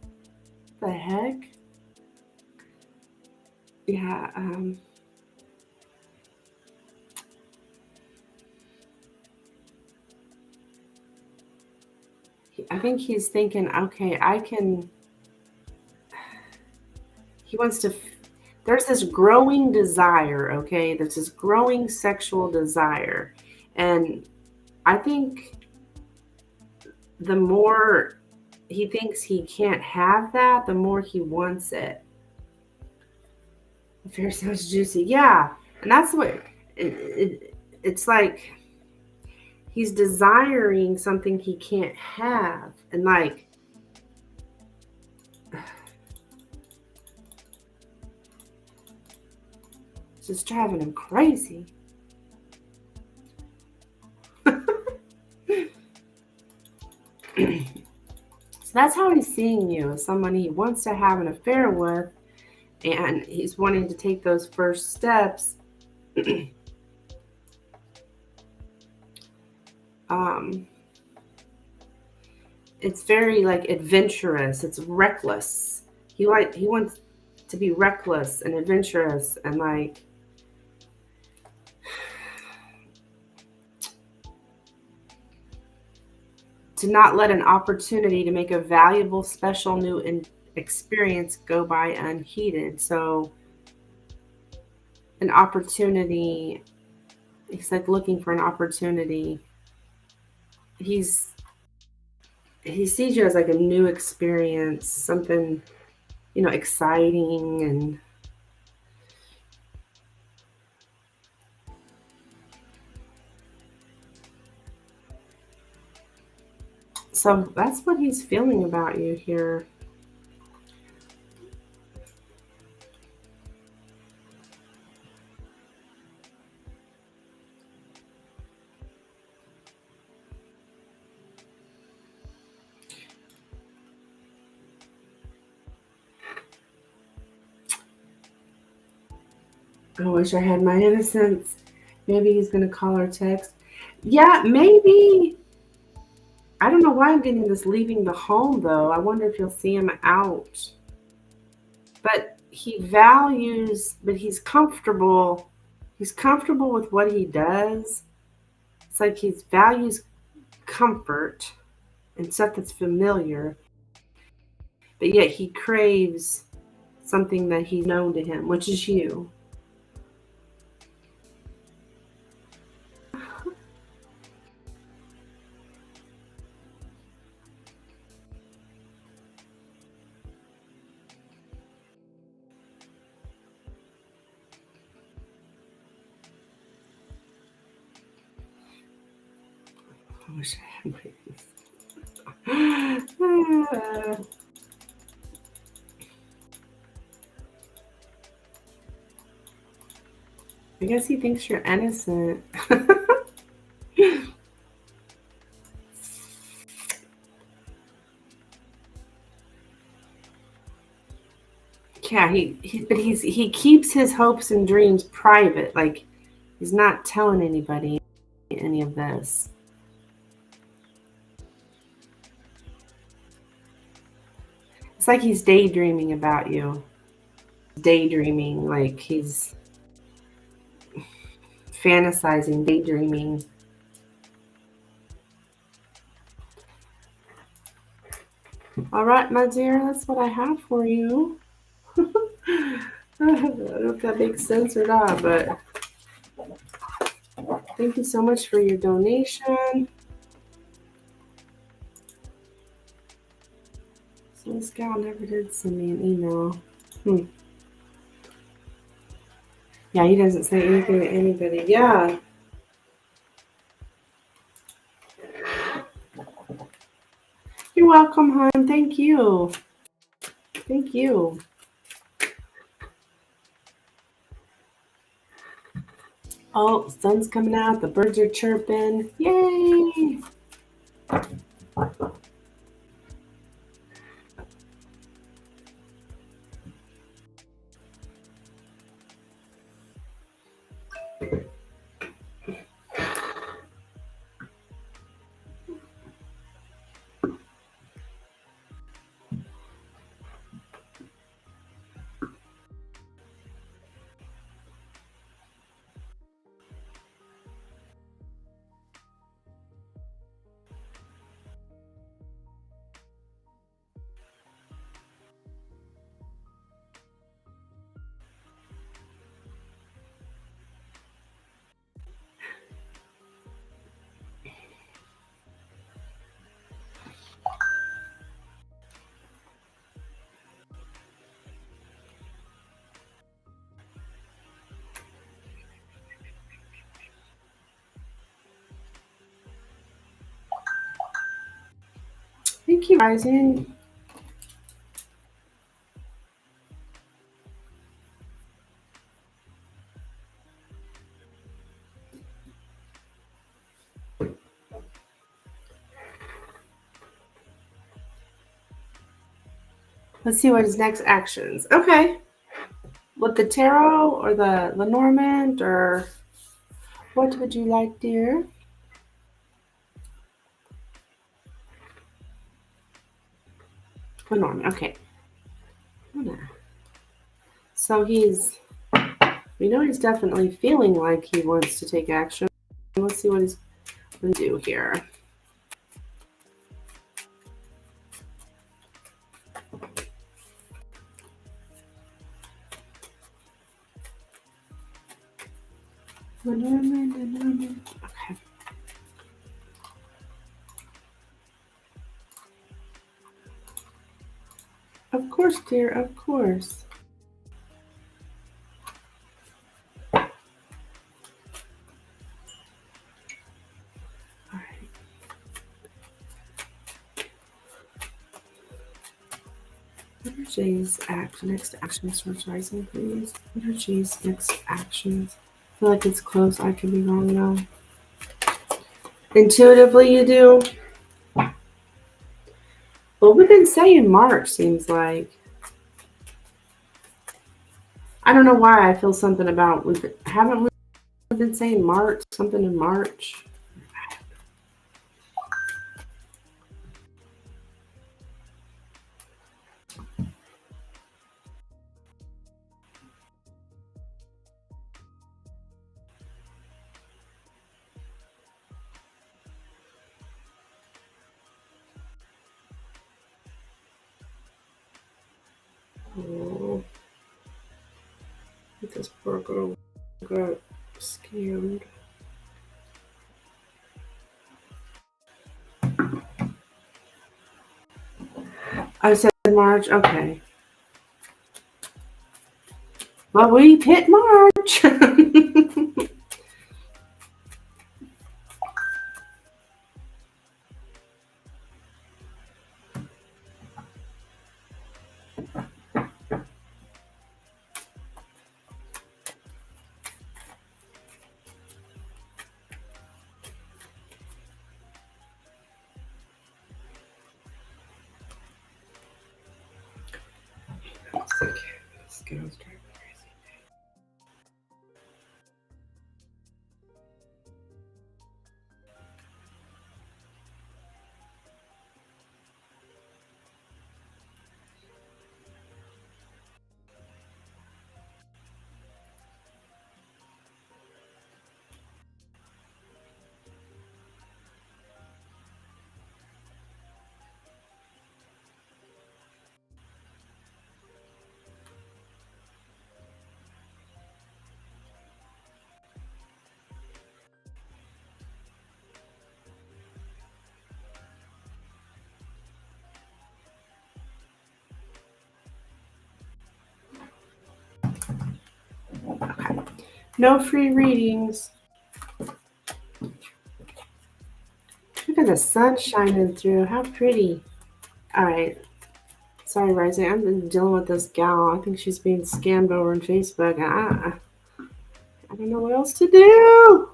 The heck? Yeah. I think he's thinking, okay, he wants to, there's this growing desire, okay? There's this growing sexual desire. And I think the more he thinks he can't have that, the more he wants it. Affair sounds juicy. Yeah. And that's what it's like he's desiring something he can't have. And it's just driving him crazy. So that's how he's seeing you, as someone he wants to have an affair with, and he's wanting to take those first steps. It's very adventurous. It's reckless. He wants to be reckless and adventurous and to not let an opportunity to make a valuable, special new experience go by unheeded. So an opportunity, he's looking for an opportunity. He sees you as a new experience, something, exciting, and so that's what he's feeling about you here. I wish I had my innocence. Maybe he's going to call or text. Yeah, maybe. I don't know why I'm getting this leaving the home, though. I wonder if you'll see him out. But he's comfortable. He's comfortable with what he does. It's like he values comfort and stuff that's familiar. But yet he craves something that he's known to him, which is you. I wish I had my I guess he thinks you're innocent. Yeah, he keeps his hopes and dreams private. Like he's not telling anybody any of this. It's like he's daydreaming about you. Daydreaming, like he's fantasizing, daydreaming. All right, my dear, that's what I have for you. I don't know if that makes sense or not, but thank you so much for your donation. So this gal never did send me an email. Yeah, he doesn't say anything to anybody. Yeah. You're welcome, hon. Thank you. Thank you. Oh, sun's coming out. The birds are chirping. Yay! Thank you, Rising. Let's see what his next actions. Okay. With the tarot or the Lenormand or what would you like, dear? Lenormand. Okay. So we know he's definitely feeling like he wants to take action. Let's see what he's going to do here. Lenormand. Okay. Of course, dear. Of course. What are Jay's next actions towards Rising, please? What are Jay's next actions? I feel like it's close. I could be wrong though. Intuitively, you do. Well, we've been saying March, seems like. I don't know why I feel something about haven't we been saying March? Something in March. Oh, this poor girl got scammed. I said March. Okay. Well, we've hit March. feels crazy. Okay. No free readings. Look at the sun shining through. How pretty. All right. Sorry, Rising. I've been dealing with this gal. I think she's being scammed over on Facebook. I don't know what else to do.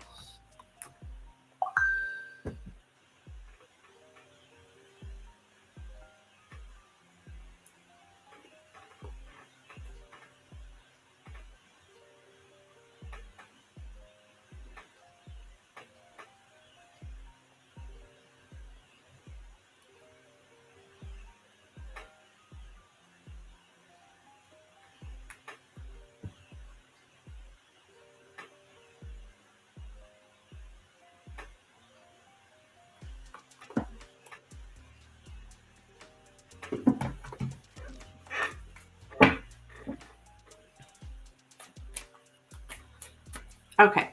Okay.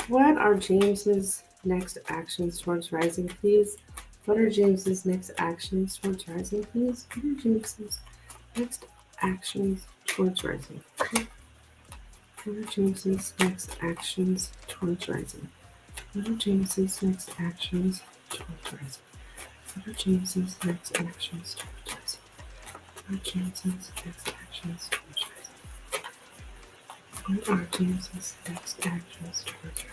What are James's next actions towards Rising, please? What are James's next actions towards Rising, please? What are James's next actions towards Rising? What are James's next actions towards Rising? What are James's next actions towards Rising? What are James's next actions towards Rising? What are James's next actions towards Rising? What are James's next actions towards Rising?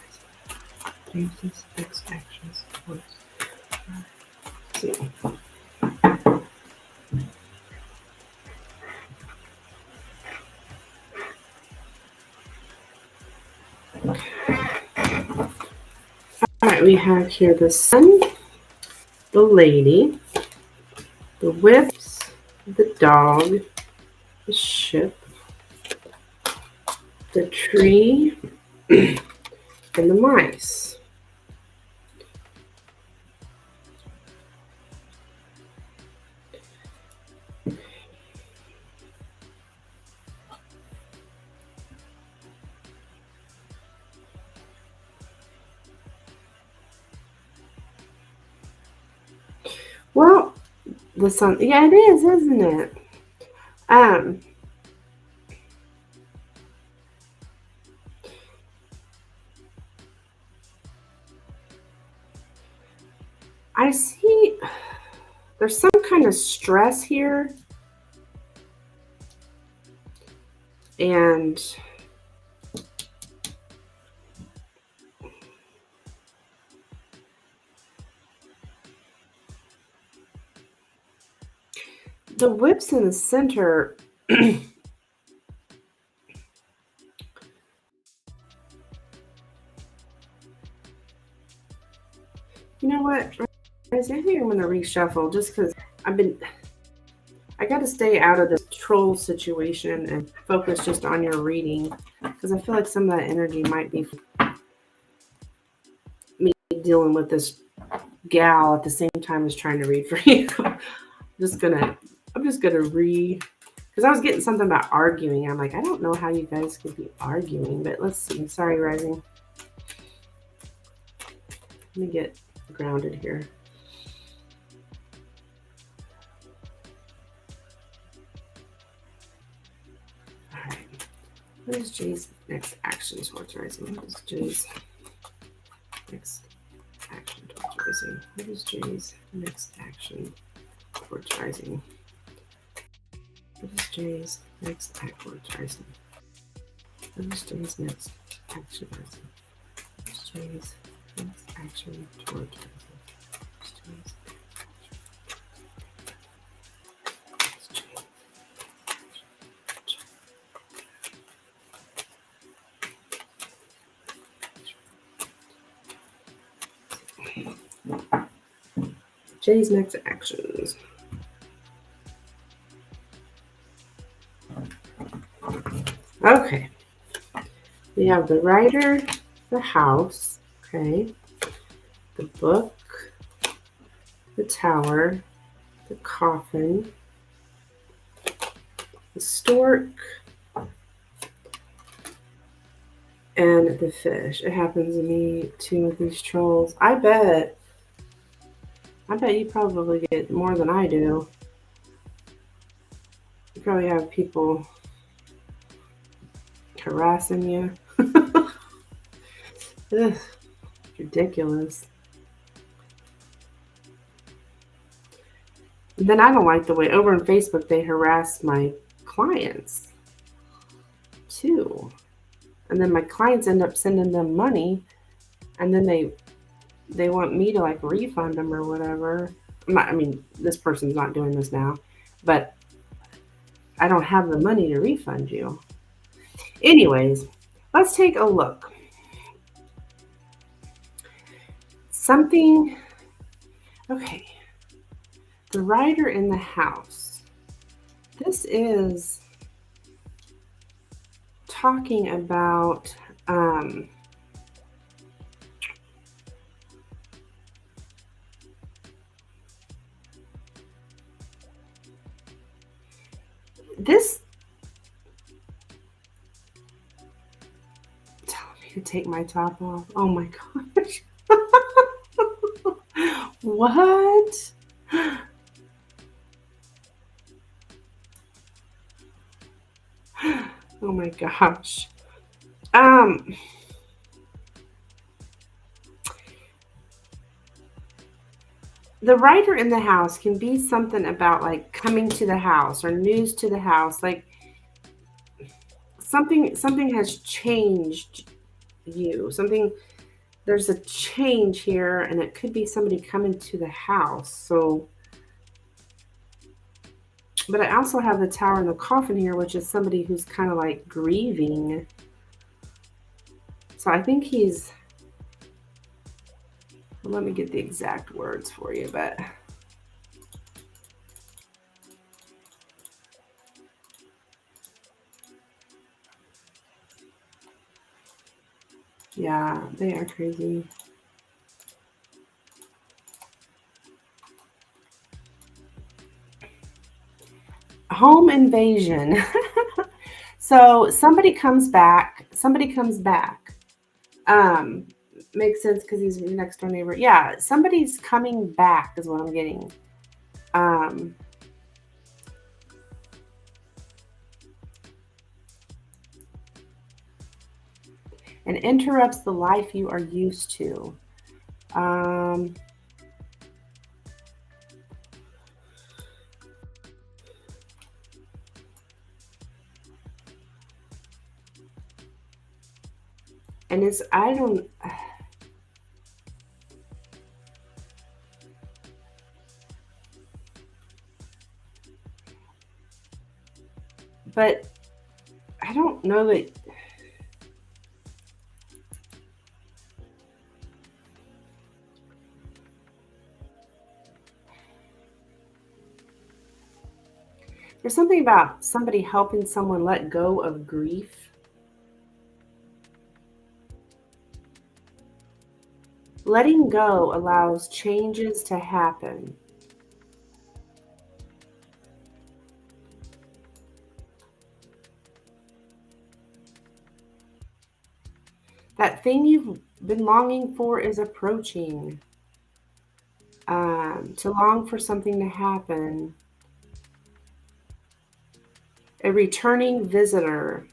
James's next actions towards Rising. All right, we have here the sun, the lady, the whips, the dog, the ship, the tree, and the mice. Well, the sun, yeah, it is, isn't it? I see there's some kind of stress here. And the whips in the center, you know what? I think I'm going to reshuffle just because I got to stay out of the troll situation and focus just on your reading because I feel like some of that energy might be me dealing with this gal at the same time as trying to read for you. I'm just gonna read because I was getting something about arguing. I'm like, I don't know how you guys could be arguing, but let's see. Sorry, Rising. Let me get grounded here. All right. What is Jay's next action towards Rising? What is Jay's next action towards Rising? What is Jay's next action towards Rising? What is Jay's next act towards Rising? What is Jay's next action Rising? What is Jay's next action towards Rising? What is Jay's next action? Jay's next actions. Okay. We have the writer, the house, okay, the book, the tower, the coffin, the stork, and the fish. It happens to me too with these trolls. I bet you probably get more than I do. You probably have people harassing you. Ugh, ridiculous. And then I don't like the way over on Facebook they harass my clients too. And then my clients end up sending them money, and then they want me to like refund them or whatever. I mean, this person's not doing this now, but I don't have the money to refund you. Anyways, let's take a look. Something, okay. The writer in the house. This is talking about this telling me to take my top off. Oh my gosh. What? Oh my gosh. The writer in the house can be something about like coming to the house or news to the house. Like something has changed you. There's a change here, and it could be somebody coming to the house. So, but I also have the tower and the coffin here, which is somebody who's kind of like grieving. So I think he's, let me get the exact words for you, but yeah, they are crazy. Home invasion. So somebody comes back. Makes sense because he's your next door neighbor. Yeah, somebody's coming back is what I'm getting. And interrupts the life you are used to. And it's, I don't, but I don't know that, there's something about somebody helping someone let go of grief. Letting go allows changes to happen. That thing you've been longing for is approaching. To long for something to happen. A returning visitor.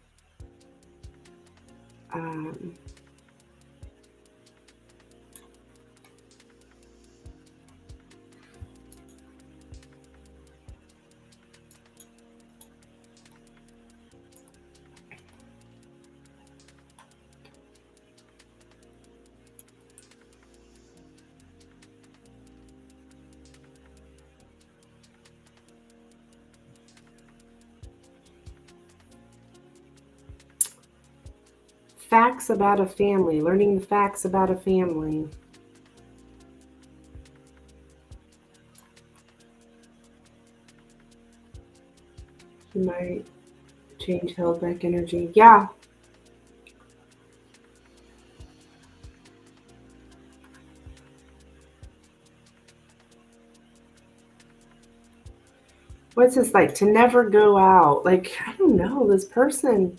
Facts about a family, learning the facts about a family. You might change held back energy. Yeah. What's this like? To never go out. Like, I don't know. This person.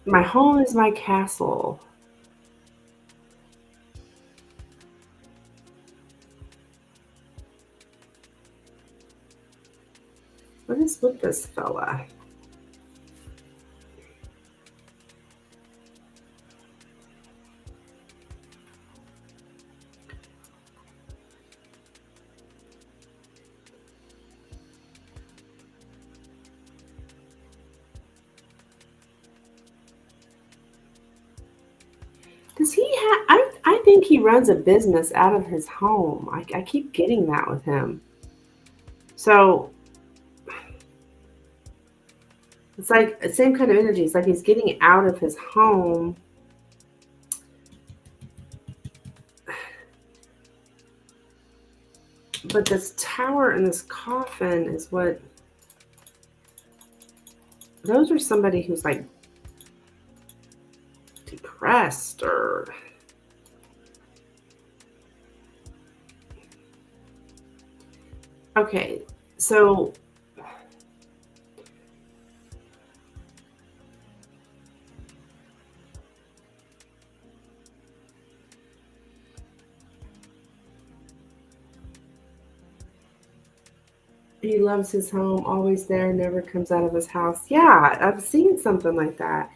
My home is my castle. What is with this fella? Does he have? I think he runs a business out of his home. I keep getting that with him. So it's like the same kind of energy. It's like he's getting out of his home. But this tower and this coffin is what. Those are somebody who's like depressed or. Okay, so he loves his home, always there, never comes out of his house. Yeah, I've seen something like that.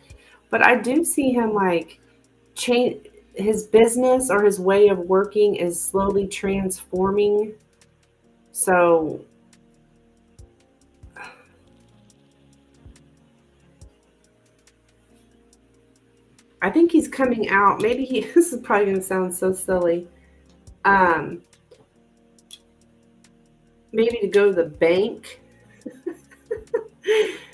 But I do see him like change his business or his way of working is slowly transforming. So I think he's coming out. Maybe he this is probably gonna sound so silly. Um Maybe to go to the bank.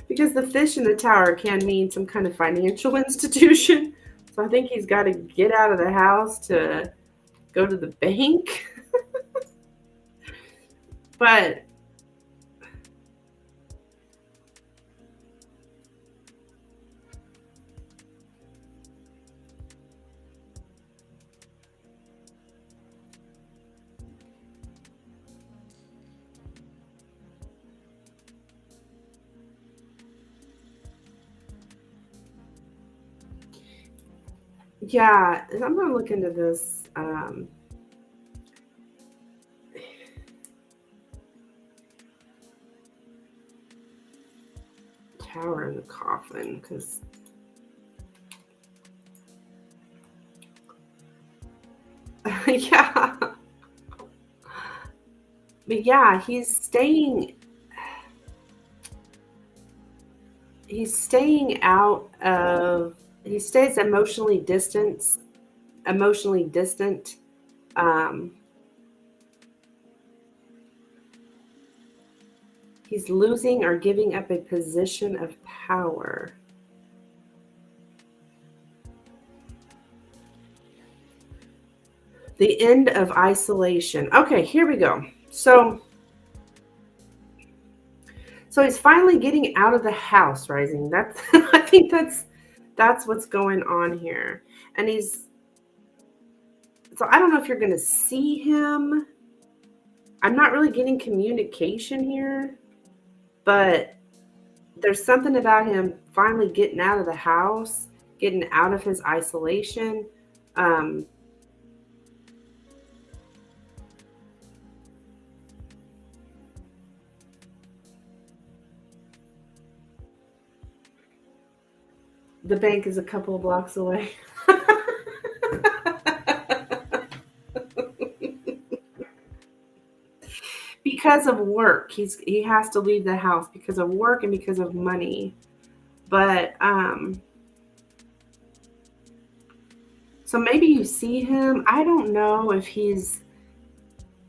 Because the fish in the tower can mean some kind of financial institution. So I think he's got to get out of the house to go to the bank. But yeah, I'm going to look into this tower in the coffin because yeah. But yeah, he's staying out of he stays emotionally distant. Um he's losing or giving up a position of power. The end of isolation. Okay, here we go. So he's finally getting out of the house, Rising. That's I think that's what's going on here. And so I don't know if you're going to see him. I'm not really getting communication here, but there's something about him finally getting out of the house, getting out of his isolation. The bank is a couple of blocks away. Because of work, he has to leave the house because of work and because of money. But so maybe you see him. I don't know if he's.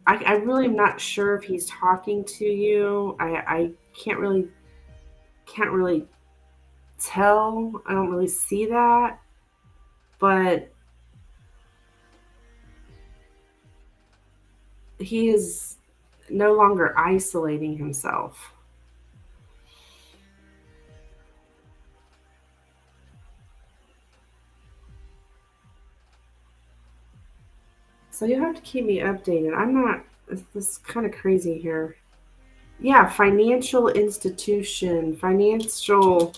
I really am not sure if he's talking to you. I can't really tell. I don't really see that, but he is no longer isolating himself. So you have to keep me updated. I'm not, this is kind of crazy here. Yeah, financial institution, financial,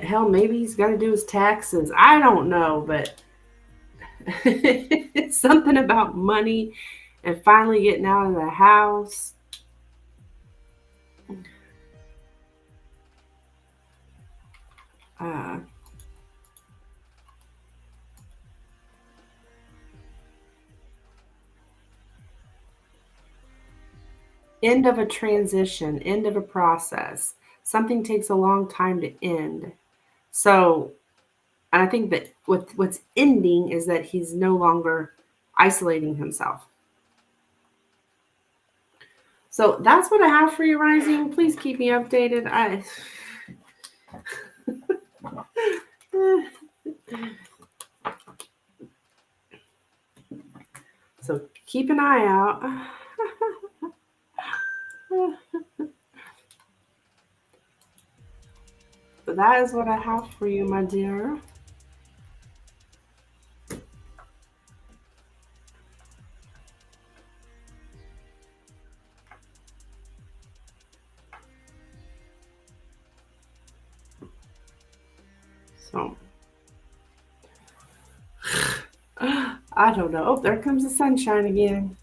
hell, maybe he's got to do his taxes. I don't know, but it's something about money and finally getting out of the house. Uh, End of a transition, end of a process. Something takes a long time to end. So, and I think that what's ending is that he's no longer isolating himself. So that's what I have for you, Rising. Please keep me updated. So keep an eye out. But that is what I have for you, my dear. So I don't know. Oh, there comes the sunshine again.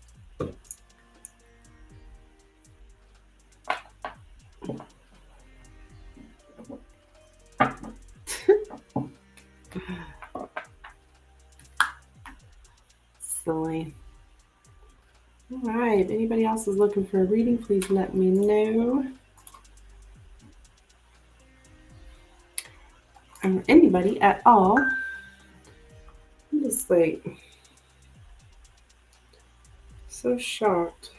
Silly. All right. If anybody else is looking for a reading, please let me know. Or anybody at all. I'm just like so shocked.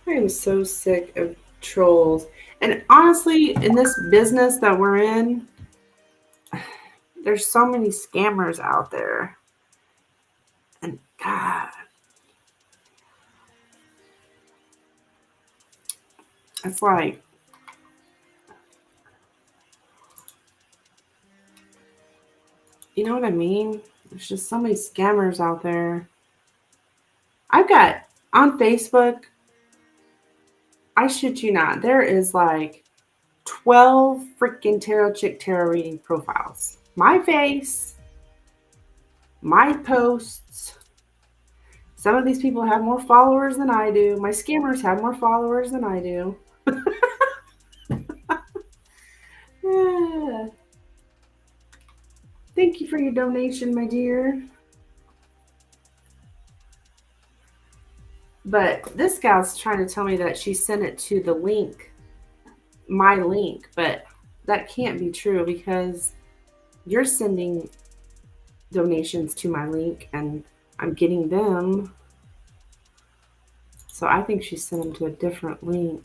I am so sick of trolls. And honestly, in this business that we're in, there's so many scammers out there. And God, it's like, you know what I mean? There's just so many scammers out there. I've got on Facebook, I shit you not, there is like 12 freaking tarot reading profiles. My face, my posts. Some of these people have more followers than I do. My scammers have more followers than I do. Yeah. Thank you for your donation, my dear. But this gal's trying to tell me that she sent it to the link, my link, but that can't be true because you're sending donations to my link and I'm getting them. So I think she sent them to a different link.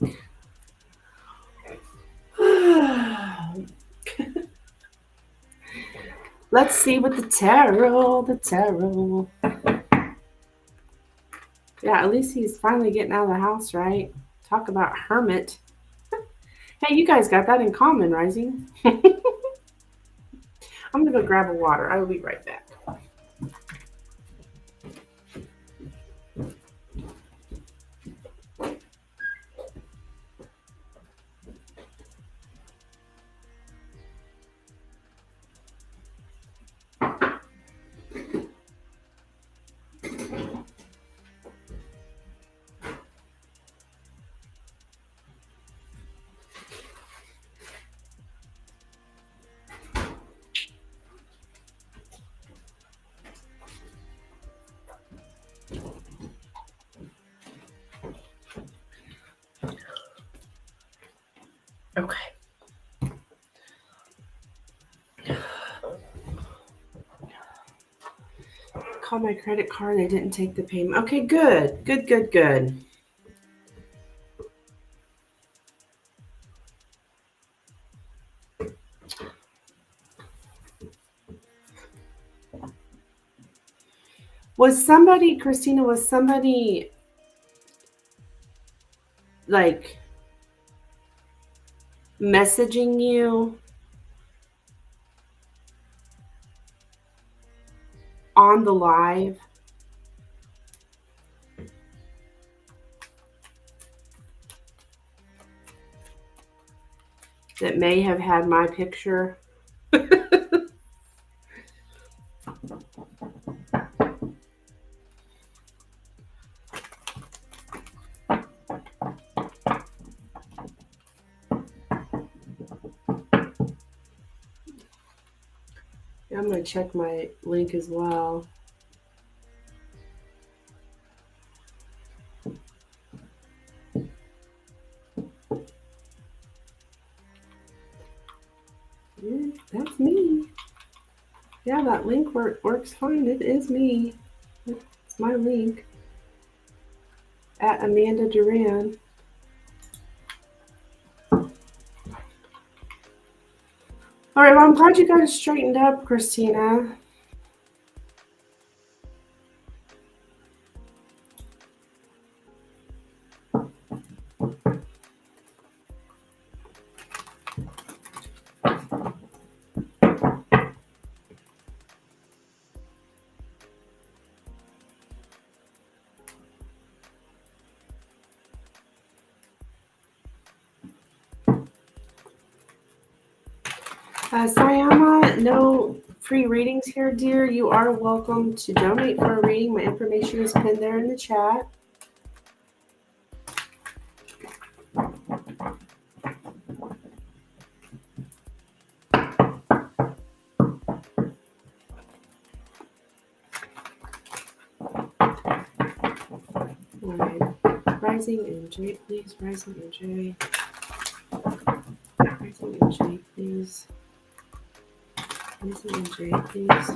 Let's see what the tarot. Yeah, at least he's finally getting out of the house, right? Talk about hermit. Hey, you guys got that in common, Rising. I'm gonna go grab a water. I will be right back. Okay. Called my credit card. They didn't take the payment. Okay, good. Good. Was somebody, Christina, was somebody like messaging you on the live? That may have had my picture? I'm going to check my link as well. Yeah, that's me. Yeah, that link works fine. It is me. It's my link. At Amanda Duran. All right, well, I'm glad you got it straightened up, Christina. Sayama, no free readings here, dear. You are welcome to donate for a reading. My information is pinned there in the chat. All right. Rising MJ, please. Rising MJ. Rising MJ, please. Rising MJ, please.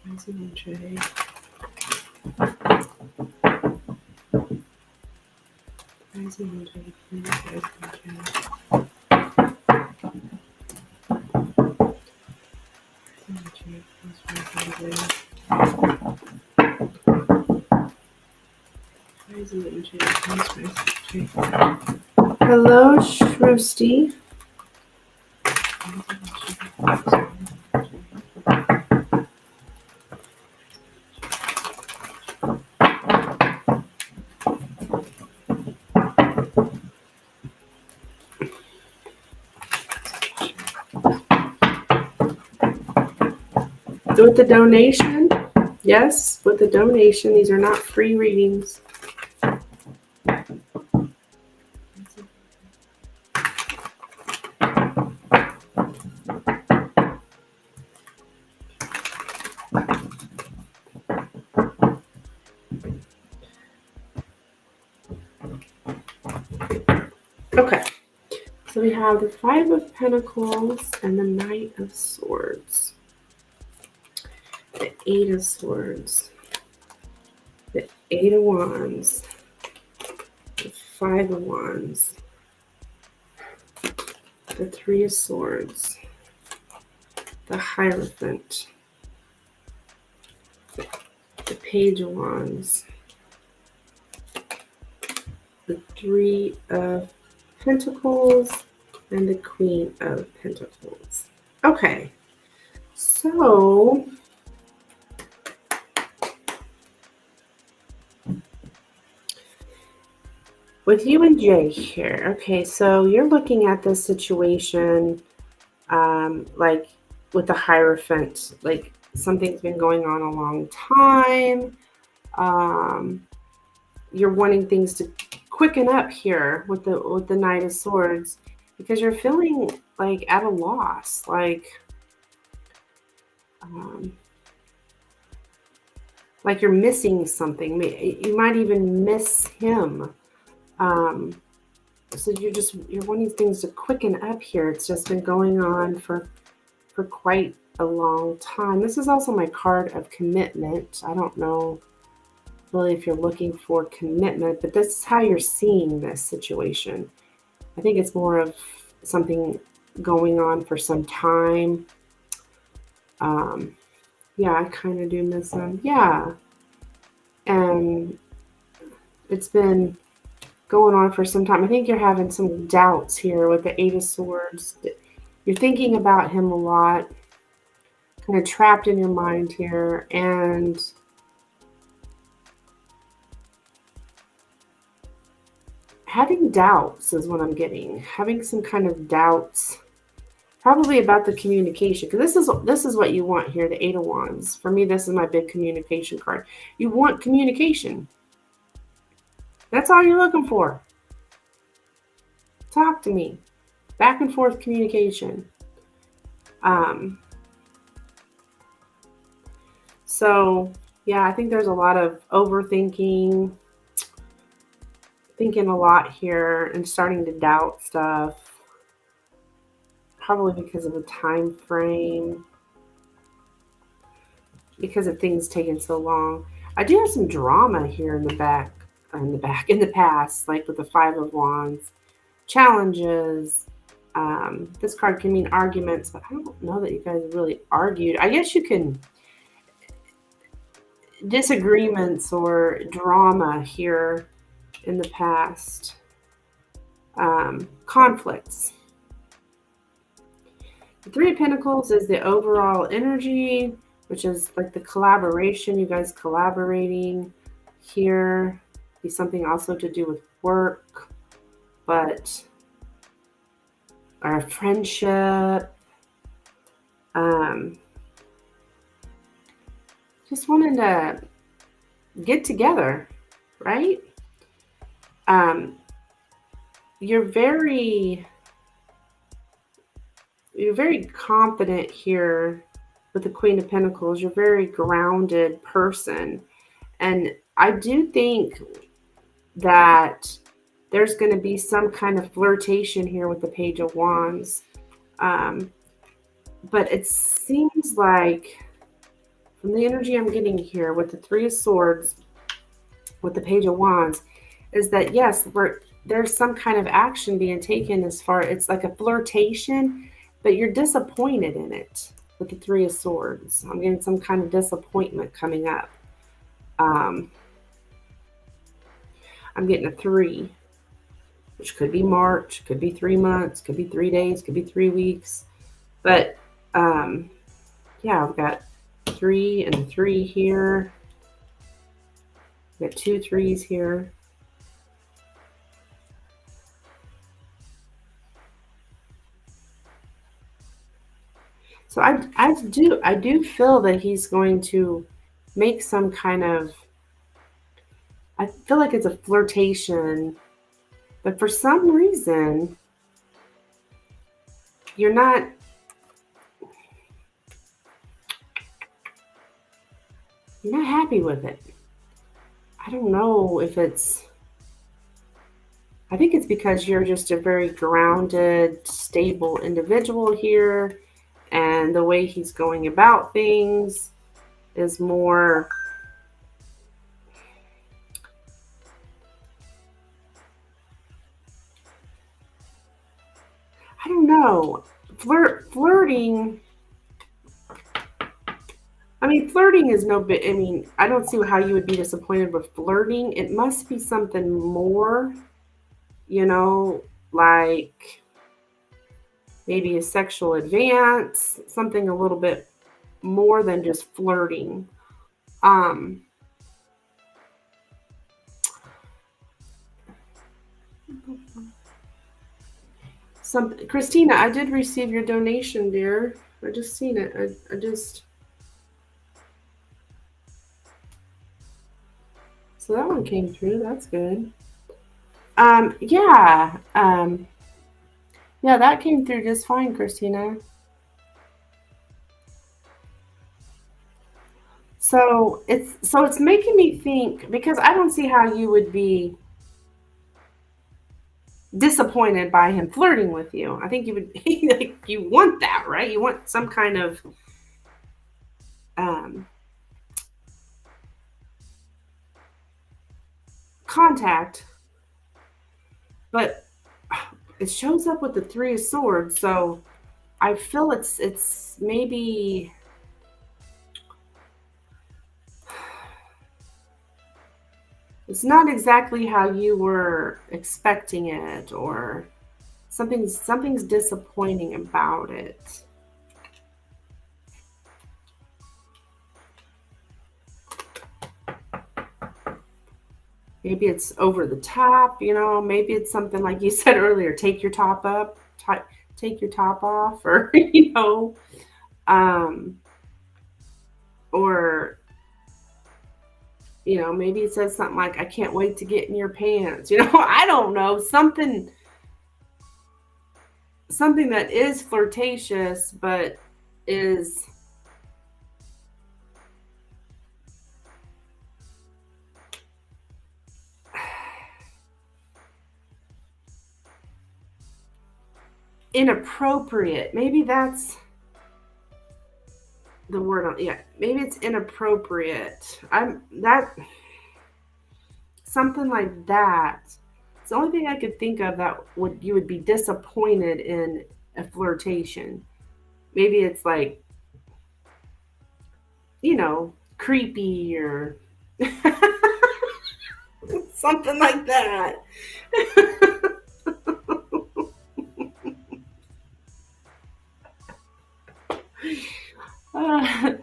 Rising MJ. Rising MJ, please. Rising MJ. Hello, Shrusti. With the donation, yes, with the donation, these are not free readings. Okay, so we have the Five of Pentacles and the Knight of Swords. The Eight of Swords. The Eight of Wands. The Five of Wands. The Three of Swords. The Hierophant. The Page of Wands. The Three of Pentacles and the Queen of Pentacles. Okay, so with you and Jay here, okay, so you're looking at this situation like with the Hierophant, like something's been going on a long time. You're wanting things to quicken up here with the Knight of Swords because you're feeling like at a loss, like you're missing something. You might even miss him. So you're wanting things to quicken up here. It's just been going on for quite a long time. This is also my card of commitment. I don't know really if you're looking for commitment, but this is how you're seeing this situation. I think it's more of something going on for some time. Yeah, I kind of do miss him. Yeah. And it's been going on for some time. I think you're having some doubts here with the Eight of Swords. You're thinking about him a lot, kind of trapped in your mind here, and having doubts is what I'm getting. Having some kind of doubts, probably about the communication, because this is what you want here. The Eight of Wands. For me, this is my big communication card. You want communication. That's all you're looking for. Talk to me. Back and forth communication. So yeah, I think there's a lot of overthinking, thinking a lot here, and starting to doubt stuff. Probably because of the time frame, because of things taking so long. I do have some drama here in the past, like with the Five of Wands, challenges. This card can mean arguments, but I don't know that you guys really argued. I guess you can disagreements or drama here in the past. Conflicts. The Three of Pentacles is the overall energy, which is like the collaboration, you guys collaborating here. Be something also to do with work, but our friendship. Just wanting to get together, right? You're very confident here with the Queen of Pentacles. You're a very grounded person. And I do think that there's going to be some kind of flirtation here with the Page of Wands. But it seems like, from the energy I'm getting here with the Three of Swords, with the Page of Wands, is that yes, there's some kind of action being taken as far, it's like a flirtation, but you're disappointed in it with the Three of Swords. I'm getting some kind of disappointment coming up. I'm getting a 3, which could be March, could be 3 months, could be 3 days, could be 3 weeks. But yeah, I've got 3 and a 3 here. I've got 2 3s here. So I do feel that he's going to make some kind of, I feel like it's a flirtation, but for some reason you're not happy with it. I don't know if it's, I think it's because you're just a very grounded, stable individual here, and the way he's going about things is more, I don't know, flirting. I mean, flirting is no bit. I mean, I don't see how you would be disappointed with flirting. It must be something more, like maybe a sexual advance, something a little bit more than just flirting. Christina, I did receive your donation, dear. I just seen it. I just. So that one came through. That's good. Yeah. Yeah, that came through just fine, Christina. So it's making me think, because I don't see how you would be disappointed by him flirting with you. I think you would like, you want that, right? You want some kind of contact, but it shows up with the Three of Swords, so I feel it's maybe It's not exactly how you were expecting it, or something's disappointing about it. Maybe it's over the top, maybe it's something like you said earlier, take your top up, take your top off, or, um, or, maybe it says something like, I can't wait to get in your pants. I don't know, something that is flirtatious, but is inappropriate. Maybe that's the word on, yeah, maybe it's inappropriate. Something like that. It's the only thing I could think of that you would be disappointed in a flirtation. Maybe it's like, creepy, or something like that. Uh,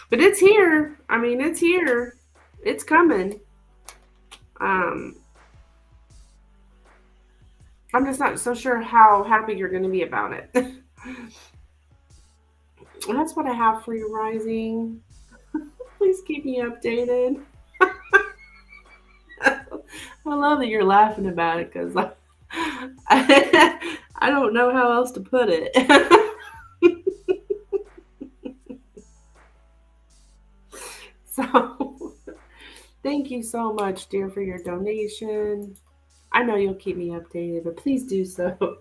but it's here. I mean, it's here. It's coming. Um, I'm just not so sure how happy you're going to be about it. That's what I have for you, Rising. Please keep me updated. I love that you're laughing about it, because I don't know how else to put it. So, thank you so much, dear, for your donation. I know you'll keep me updated, but please do so.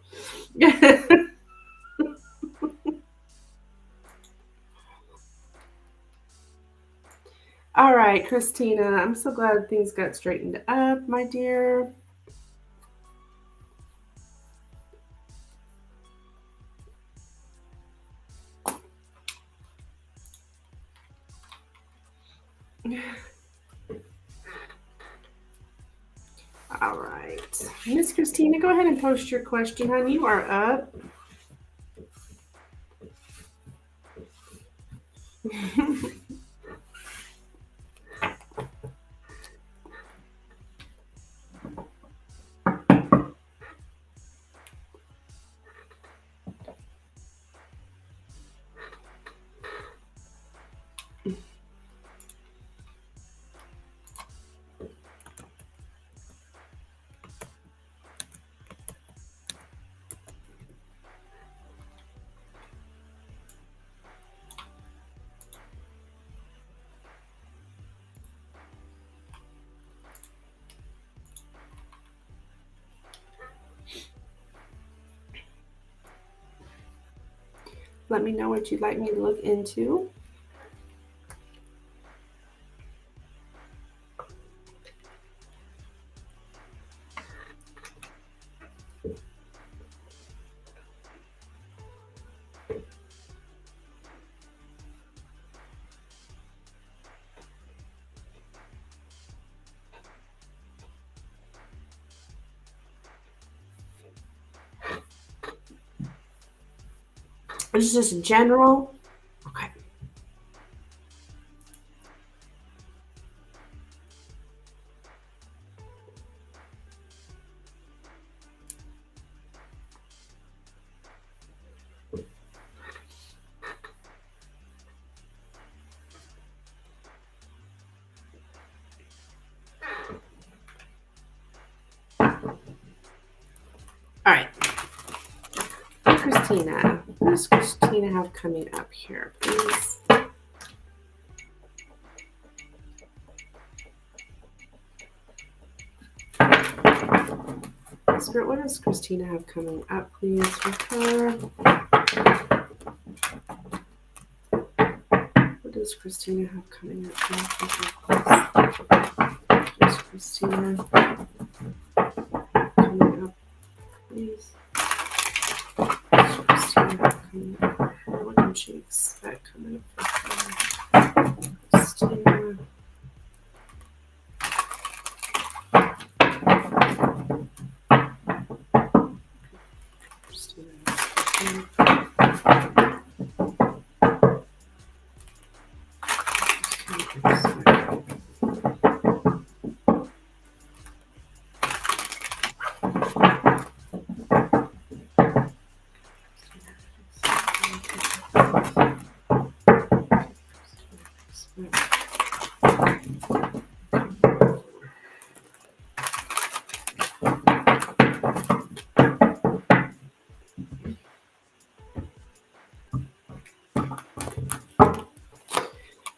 All right, Christina, I'm so glad things got straightened up, my dear. All right. Miss Christina, go ahead and post your question, honey. You are up. Let me know what you'd like me to look into. It's just general. Okay. All right. Christina. What does Christina have coming up here, please? Spirit, what does Christina have coming up, please, with her? What does Christina have coming up, please? What does Christina coming up, please? What does Christina coming up? What can she expect coming up for Christina?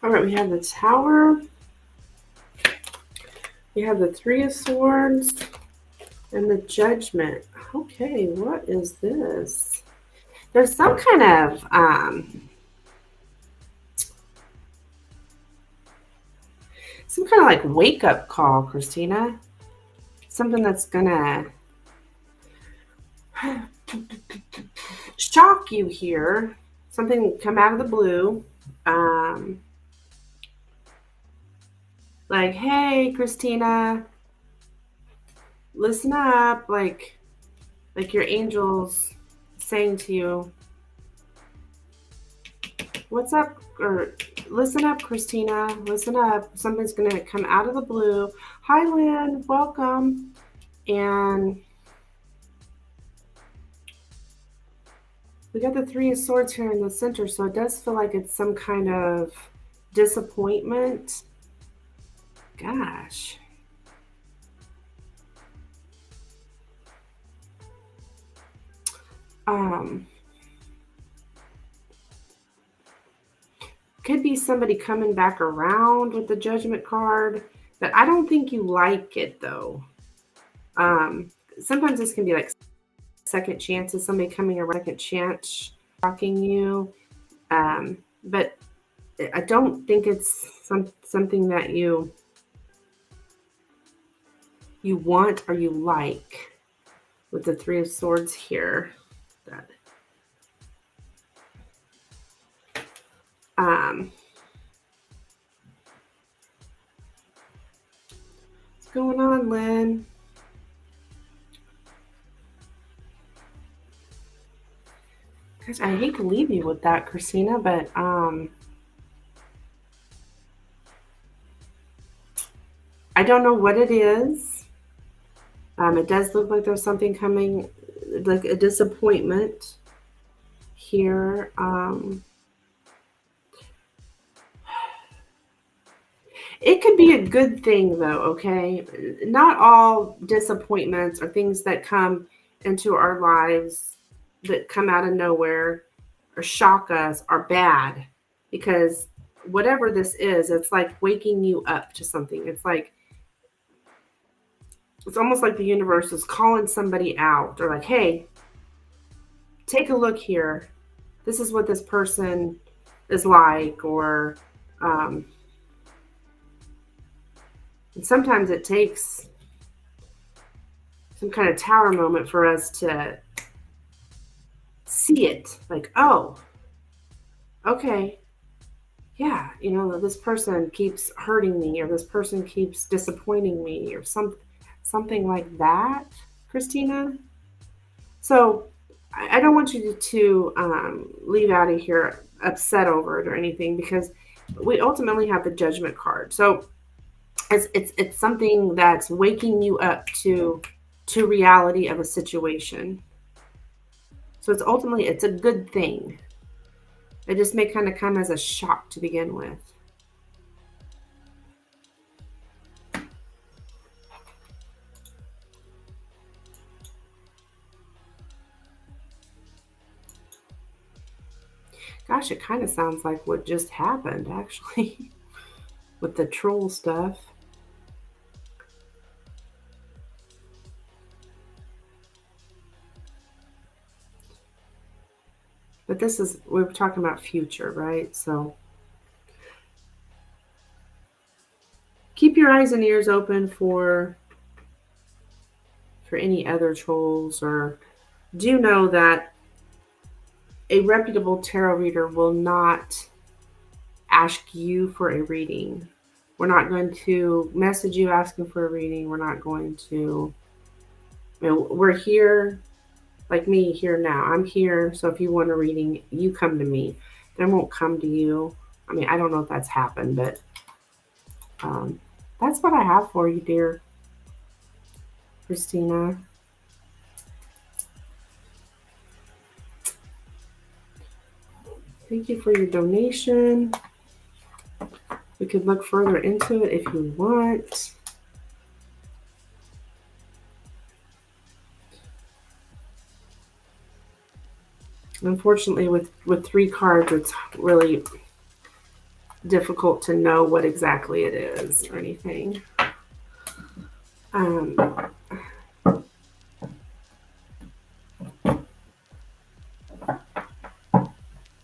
All right, we have the Tower. We have the Three of Swords and the Judgment. Okay, what is this? There's some kind of like wake up call, Christina. Something that's gonna shock you here. Something come out of the blue. Like, hey, Christina, listen up. Like your angels saying to you, what's up? Or listen up, Christina, listen up. Something's going to come out of the blue. Hi, Lynn, welcome. And we got the Three of Swords here in the center, so it does feel like it's some kind of disappointment. Gosh. Could be somebody coming back around with the Judgment card, but I don't think you like it though. Sometimes this can be like second chances, somebody coming around, second chance, shocking you. But I don't think it's something that you want or you like with the Three of Swords here. What's going on, Lynn? Gosh, I hate to leave you with that, Christina, but I don't know what it is. It does look like there's something coming, like a disappointment here. It could be a good thing, though, okay? Not all disappointments or things that come into our lives that come out of nowhere or shock us are bad. Because whatever this is, it's like waking you up to something. It's almost like the universe is calling somebody out. Or like, hey, take a look here. This is what this person is like. Or and sometimes it takes some kind of tower moment for us to see it. Like, oh, okay. Yeah, this person keeps hurting me, or this person keeps disappointing me, or something like that, Christina. So I don't want you to leave out of here upset over it or anything, because we ultimately have the Judgment card. So it's something that's waking you up to reality of a situation. So it's a good thing. It just may kind of come as a shock to begin with. Gosh, it kind of sounds like what just happened, actually, with the troll stuff. But we're talking about future, right? So keep your eyes and ears open for any other trolls, or do know that a reputable tarot reader will not ask you for a reading. We're not going to message you asking for a reading. We're not going to, we're here, like me here now. I'm here. So if you want a reading, you come to me. They won't come to you. I mean, I don't know if that's happened, but that's what I have for you, dear Christina. Thank you for your donation. We could look further into it if you want. Unfortunately, with 3 cards, it's really difficult to know what exactly it is or anything.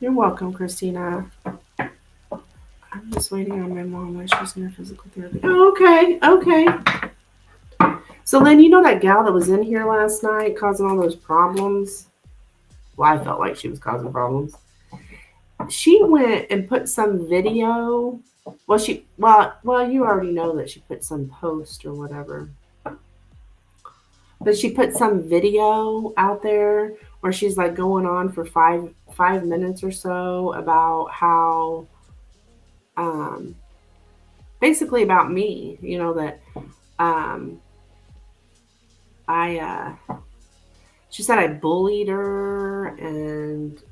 You're welcome, Christina. I'm just waiting on my mom when she's in her physical therapy. Oh, okay. So, Lynn, you know that gal that was in here last night causing all those problems? Well, I felt like she was causing problems. She went and put some video. Well, you already know that she put some post or whatever. But she put some video out there where she's like going on for five minutes or so about how, basically about me, that she said I bullied her, and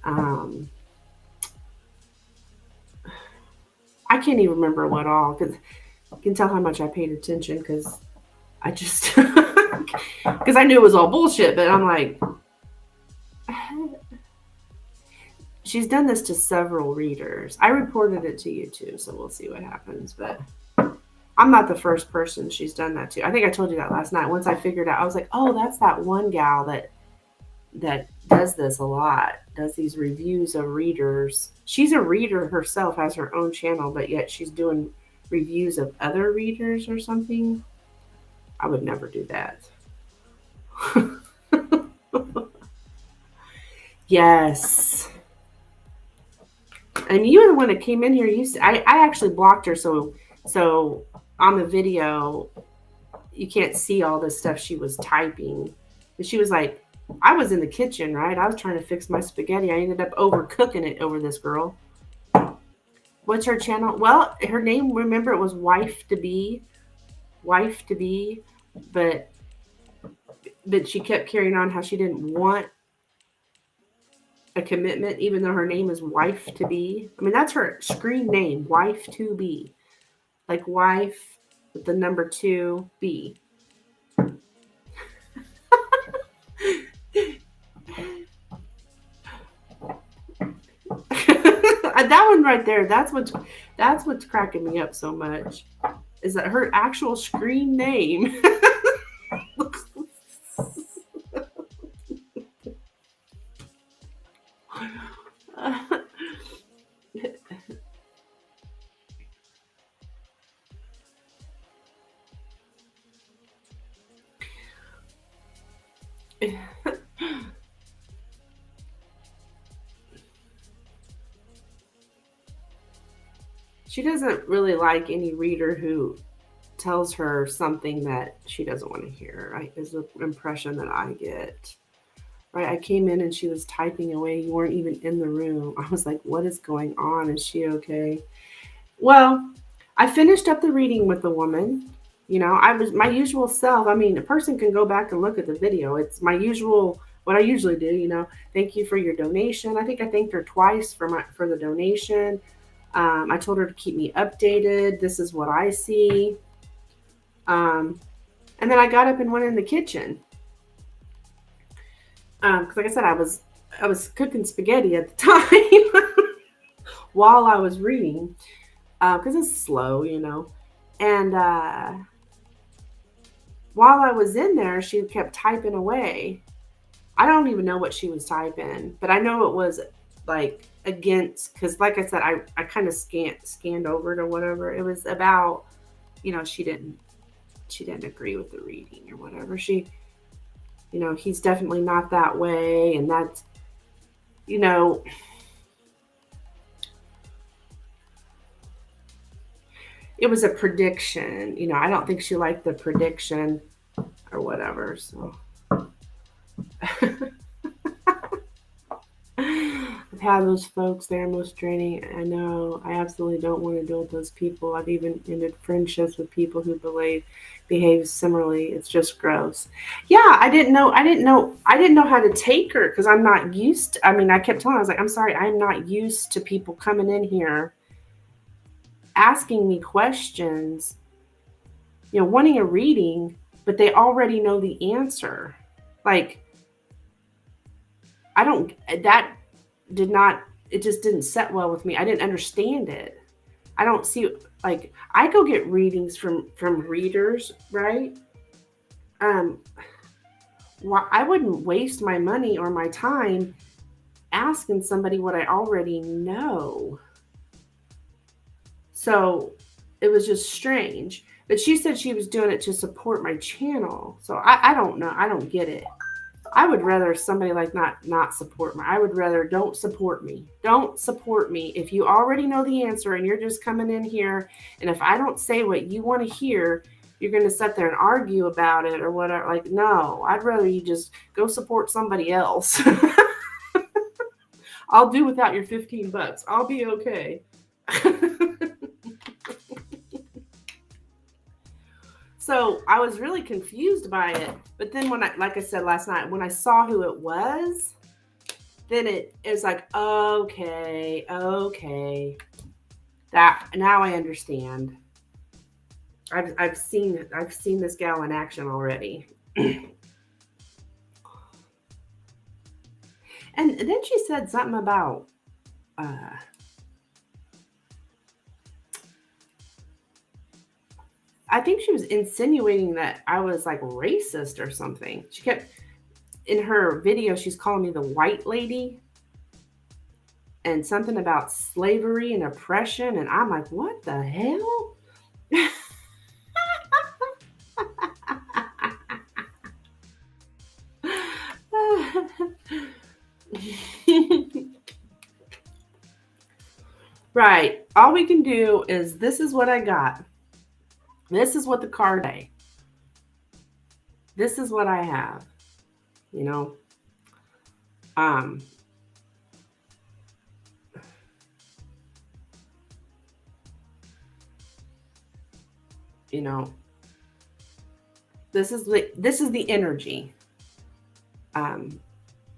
I can't even remember what all, because you can tell how much I paid attention, because I just, because I knew it was all bullshit, but I'm like, she's done this to several readers. I reported it to you too, so we'll see what happens, but I'm not the first person she's done that to. I think I told you that last night. Once I figured out, I was like, oh, that's that one gal that does this a lot, does these reviews of readers. She's a reader herself, has her own channel, but yet she's doing reviews of other readers or something. I would never do that. Yes. And you were the one that came in here. I actually blocked her, so on the video you can't see all this stuff she was typing. And she was like, I was in the kitchen, right? I was trying to fix my spaghetti. I ended up overcooking it over this girl. What's her channel? Well, her name, remember, it was Wife to Be, but she kept carrying on how she didn't want a commitment, even though her name is Wife to Be. I mean, that's her screen name, Wife to Be, like wife with the number 2 B. That one right there, that's what's cracking me up so much, is that her actual screen name. She doesn't really like any reader who tells her something that she doesn't want to hear, right? Is the impression that I get. Right? I came in and she was typing away. You weren't even in the room. I was like, what is going on? Is she okay? Well, I finished up the reading with the woman. I was my usual self. I mean, a person can go back and look at the video. It's my usual, what I usually do. Thank you for your donation. I think I thanked her twice for the donation. I told her to keep me updated. This is what I see. And then I got up and went in the kitchen. Because like I said, I was cooking spaghetti at the time while I was reading, because it's slow, And while I was in there, she kept typing away. I don't even know what she was typing, but I know it was like against, because like I said, I kind of scanned over it or whatever. It was about, she didn't agree with the reading or whatever. He's definitely not that way, and you know, it was a prediction. You know, I don't think she liked the prediction or whatever. So I've had those folks there most draining. I know I absolutely don't want to deal with those people. I've even ended friendships with people who behave similarly. It's just gross. Yeah, I didn't know how to take her because I'm not used to, I mean, I kept telling her, I was like, I'm sorry, I'm not used to people coming in here asking me questions, you know, wanting a reading, but they already know the answer. Like, I don't, that did not, it just didn't set well with me. I didn't understand it. I don't see, like, I go get readings from readers, right? Um, why I wouldn't waste my money or my time asking somebody what I already know. So it was just strange. But she said she was doing it to support my channel. So I don't know. I don't get it. I would rather somebody like not support me. I would rather don't support me. Don't support me. If you already know the answer and you're just coming in here, and if I don't say what you want to hear, you're going to sit there and argue about it or whatever. Like, no, I'd rather you just go support somebody else. I'll do without your $15. I'll be okay. So I was really confused by it. But then when like I said last night, when I saw who it was, then it was like, okay. That now I understand. I've seen this gal in action already. And then she said something about I think she was insinuating that I was like racist or something. She kept in her video, she's calling me the white lady and something about slavery and oppression. And I'm like, what the hell? Right. All we can do is this is what I got. This is what the card say. This is what I have. You know. You know. This is the energy.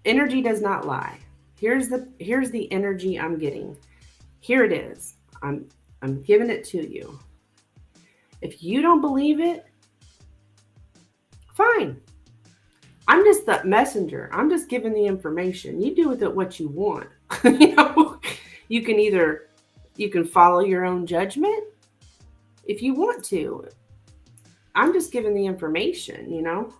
Energy does not lie. Here's the energy I'm getting. Here it is. I'm giving it to you. If you don't believe it, fine. I'm just the messenger. I'm just giving the information. You do with it what you want. You know, you can follow your own judgment if you want to. I'm just giving the information, you know.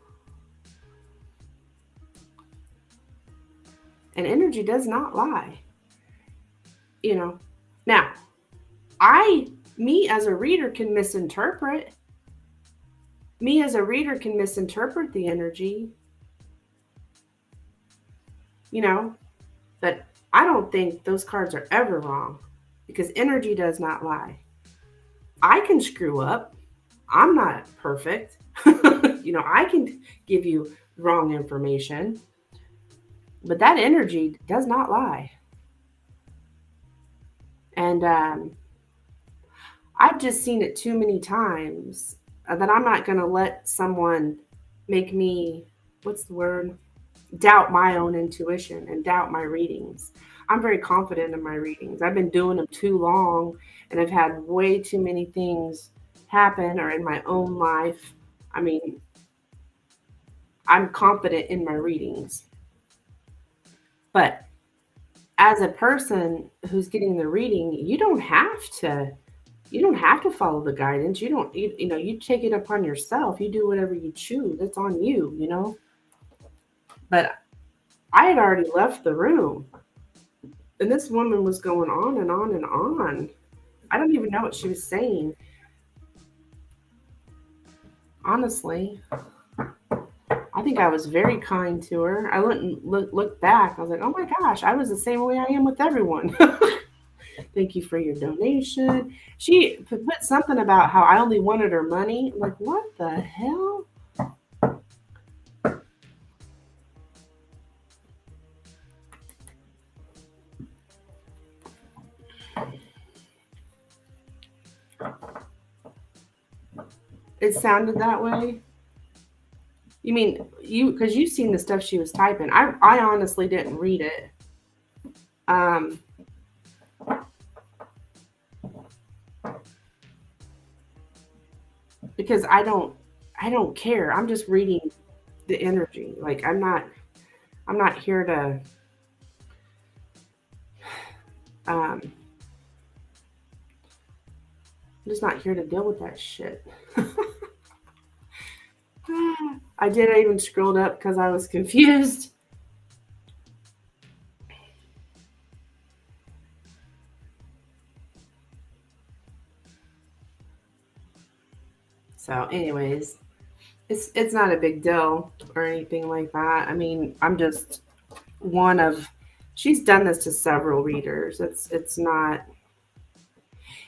And energy does not lie. You know. Now, me as a reader can misinterpret. Me as a reader can misinterpret the energy. You know, but I don't think those cards are ever wrong because energy does not lie. I can screw up. I'm not perfect. You know, I can give you wrong information, but that energy does not lie. And I've just seen it too many times that I'm not going to let someone make me, what's the word? Doubt my own intuition and doubt my readings. I'm very confident in my readings. I've been doing them too long and I've had way too many things happen or in my own life. I mean, I'm confident in my readings. But as a person who's getting the reading, you don't have to follow the guidance. You know, you take it upon yourself. You do whatever you choose. It's on you, you know. But I had already left the room. And this woman was going on and on and on. I don't even know what she was saying. Honestly, I think think I was very kind to her. I looked back. I was like, oh my gosh, I was the same way I am with everyone. Thank you for your donation. She put something about how I only wanted her money. Like, what the hell? It sounded that way. You mean because you've seen the stuff she was typing. I honestly didn't read it. Because I don't care. I'm just reading the energy. Like I'm not here to I'm just not here to deal with that shit. I did. I even scrolled up because I was confused. So, anyways, it's not a big deal or anything like that. I mean, I'm just one of. She's done this to several readers. It's not.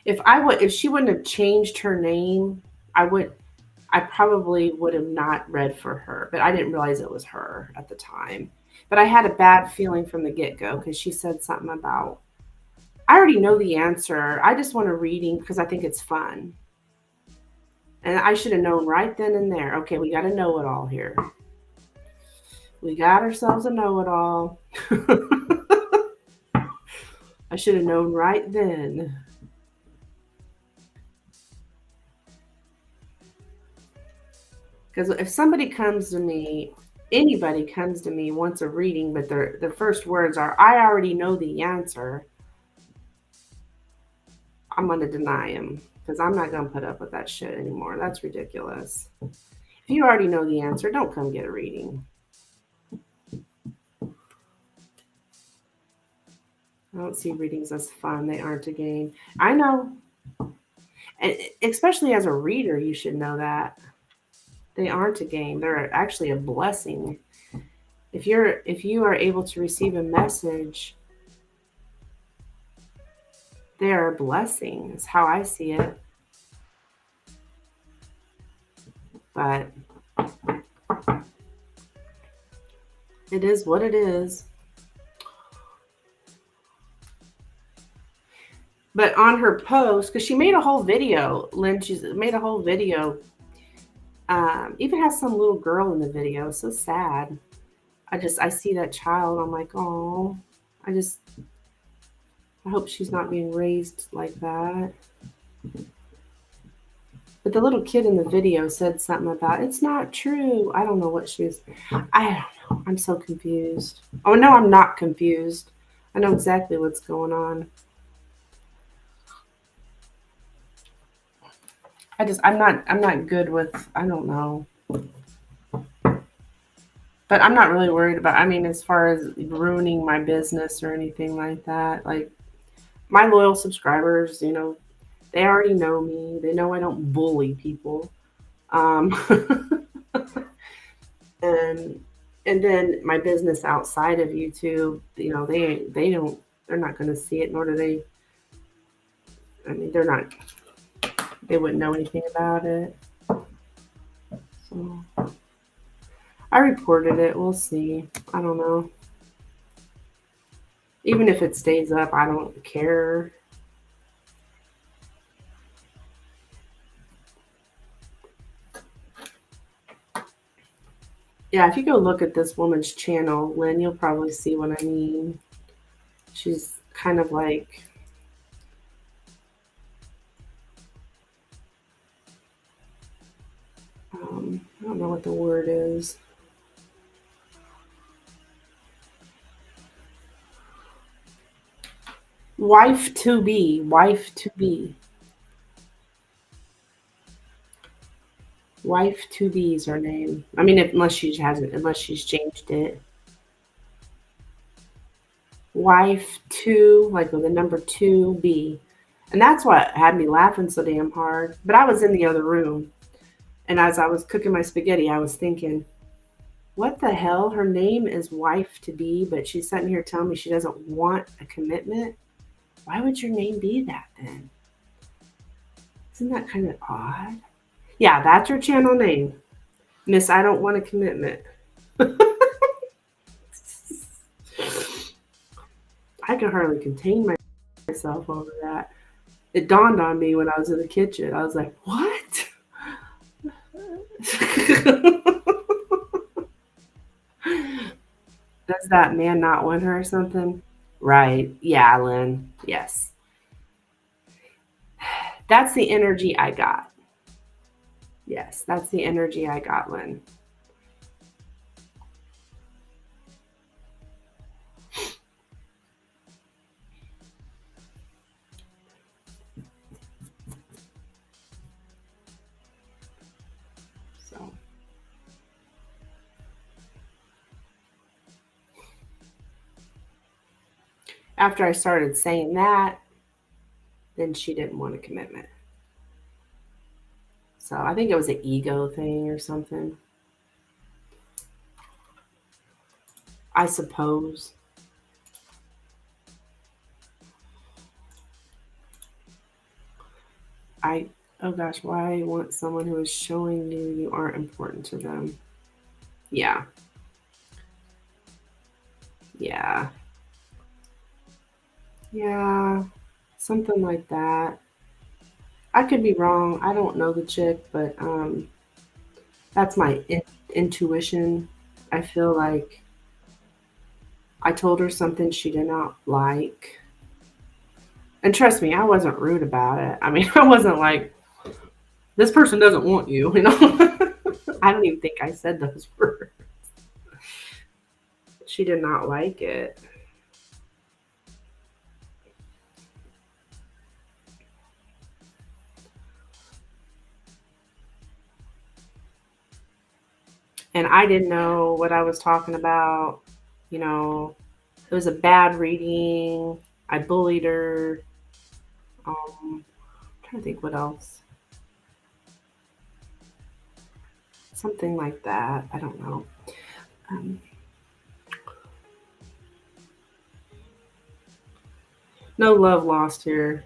If she wouldn't have changed her name, I probably would have not read for her, but I didn't realize it was her at the time. But I had a bad feeling from the get-go because she said something about, I already know the answer. I just want a reading because I think it's fun. And I should have known right then and there. Okay, we got a know-it-all here. We got ourselves a know-it-all. I should have known right then. Because if somebody comes to me, anybody comes to me, wants a reading, but their first words are, I already know the answer, I'm going to deny them. Because I'm not going to put up with that shit anymore. That's ridiculous. If you already know the answer, don't come get a reading. I don't see readings as fun. They aren't a game. I know. And especially as a reader, you should know that. They aren't a game. They're actually a blessing. If you are able to receive a message, they are a blessing. That's how I see it. But it is what it is. But on her post, because she made a whole video, Lynn, she's made a whole video. Even has some little girl in the video. So sad. I see that child. I'm like, oh, I hope she's not being raised like that. But the little kid in the video said something about, it's not true. I don't know what I don't know. I'm so confused. Oh, no, I'm not confused. I know exactly what's going on. I'm not good with, I don't know. But I'm not really worried about, I mean, as far as ruining my business or anything like that. Like, my loyal subscribers, they already know me. They know I don't bully people. And then my business outside of YouTube, they're not going to see it, nor do they. I mean, they wouldn't know anything about it. So I reported it. We'll see. I don't know. Even if it stays up, I don't care. Yeah, if you go look at this woman's channel, Lynn, you'll probably see what I mean. She's kind of like, I don't know what the word is. Wife to be. Wife to be is her name. I mean, unless she's changed it. Wife to, like with the number 2B. And that's what had me laughing so damn hard. But I was in the other room. And as I was cooking my spaghetti, I was thinking, What the hell? Her name is wife to be, but she's sitting here telling me she doesn't want a commitment. Why would your name be that then? Isn't that kind of odd? Yeah, that's your channel name. Miss, I don't want a commitment. I could hardly contain myself over that. It dawned on me when I was in the kitchen. I was like, what? Does that man not want her or something? Right. Yeah, Lynn. Yes. That's the energy I got. Yes, that's the energy I got, Lynn. So after I started saying that, then she didn't want a commitment. So I think it was an ego thing or something. I suppose. Oh gosh, why want someone who is showing you aren't important to them? Yeah. Yeah. Yeah. Something like that. I could be wrong. I don't know the chick, but that's my intuition. I feel like I told her something she did not like. And trust me, I wasn't rude about it. I mean, I wasn't like, this person doesn't want you, you know? I don't even think I said those words. She did not like it. And I didn't know what I was talking about. You know, it was a bad reading. I bullied her. I'm trying to think what else. Something like that. I don't know. Um, no love lost here.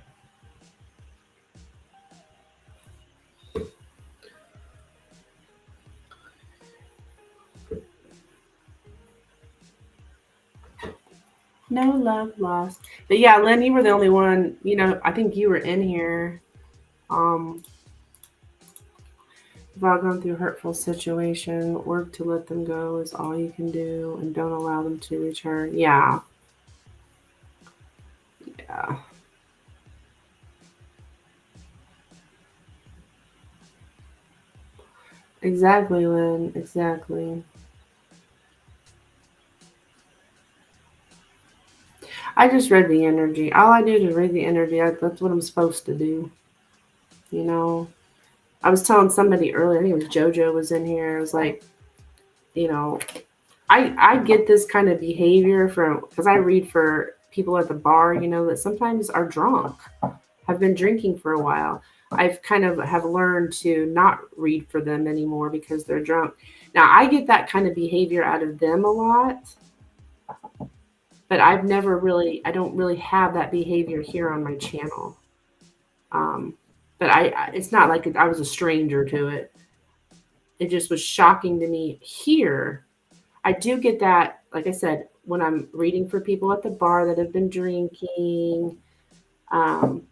No love lost. But yeah, Lynn, you were the only one. You know, I think you were in here. Um, We've all gone through a hurtful situation. Work to let them go is all you can do, and don't allow them to return. Yeah, yeah, exactly, Lynn. Exactly. I just read the energy. All I did is read the energy. That's what I'm supposed to do. You know, I was telling somebody earlier. I think it was JoJo was in here. I was like, you know, I get this kind of behavior from because I read for people at the bar. You know that sometimes are drunk. Have been drinking for a while. I've kind of have learned to not read for them anymore because they're drunk. Now I get that kind of behavior out of them a lot, but I don't really have that behavior here on my channel. Um, but it's not like I was a stranger to it. It just was shocking to me here. I do get that, like I said, when I'm reading for people at the bar that have been drinking. Um,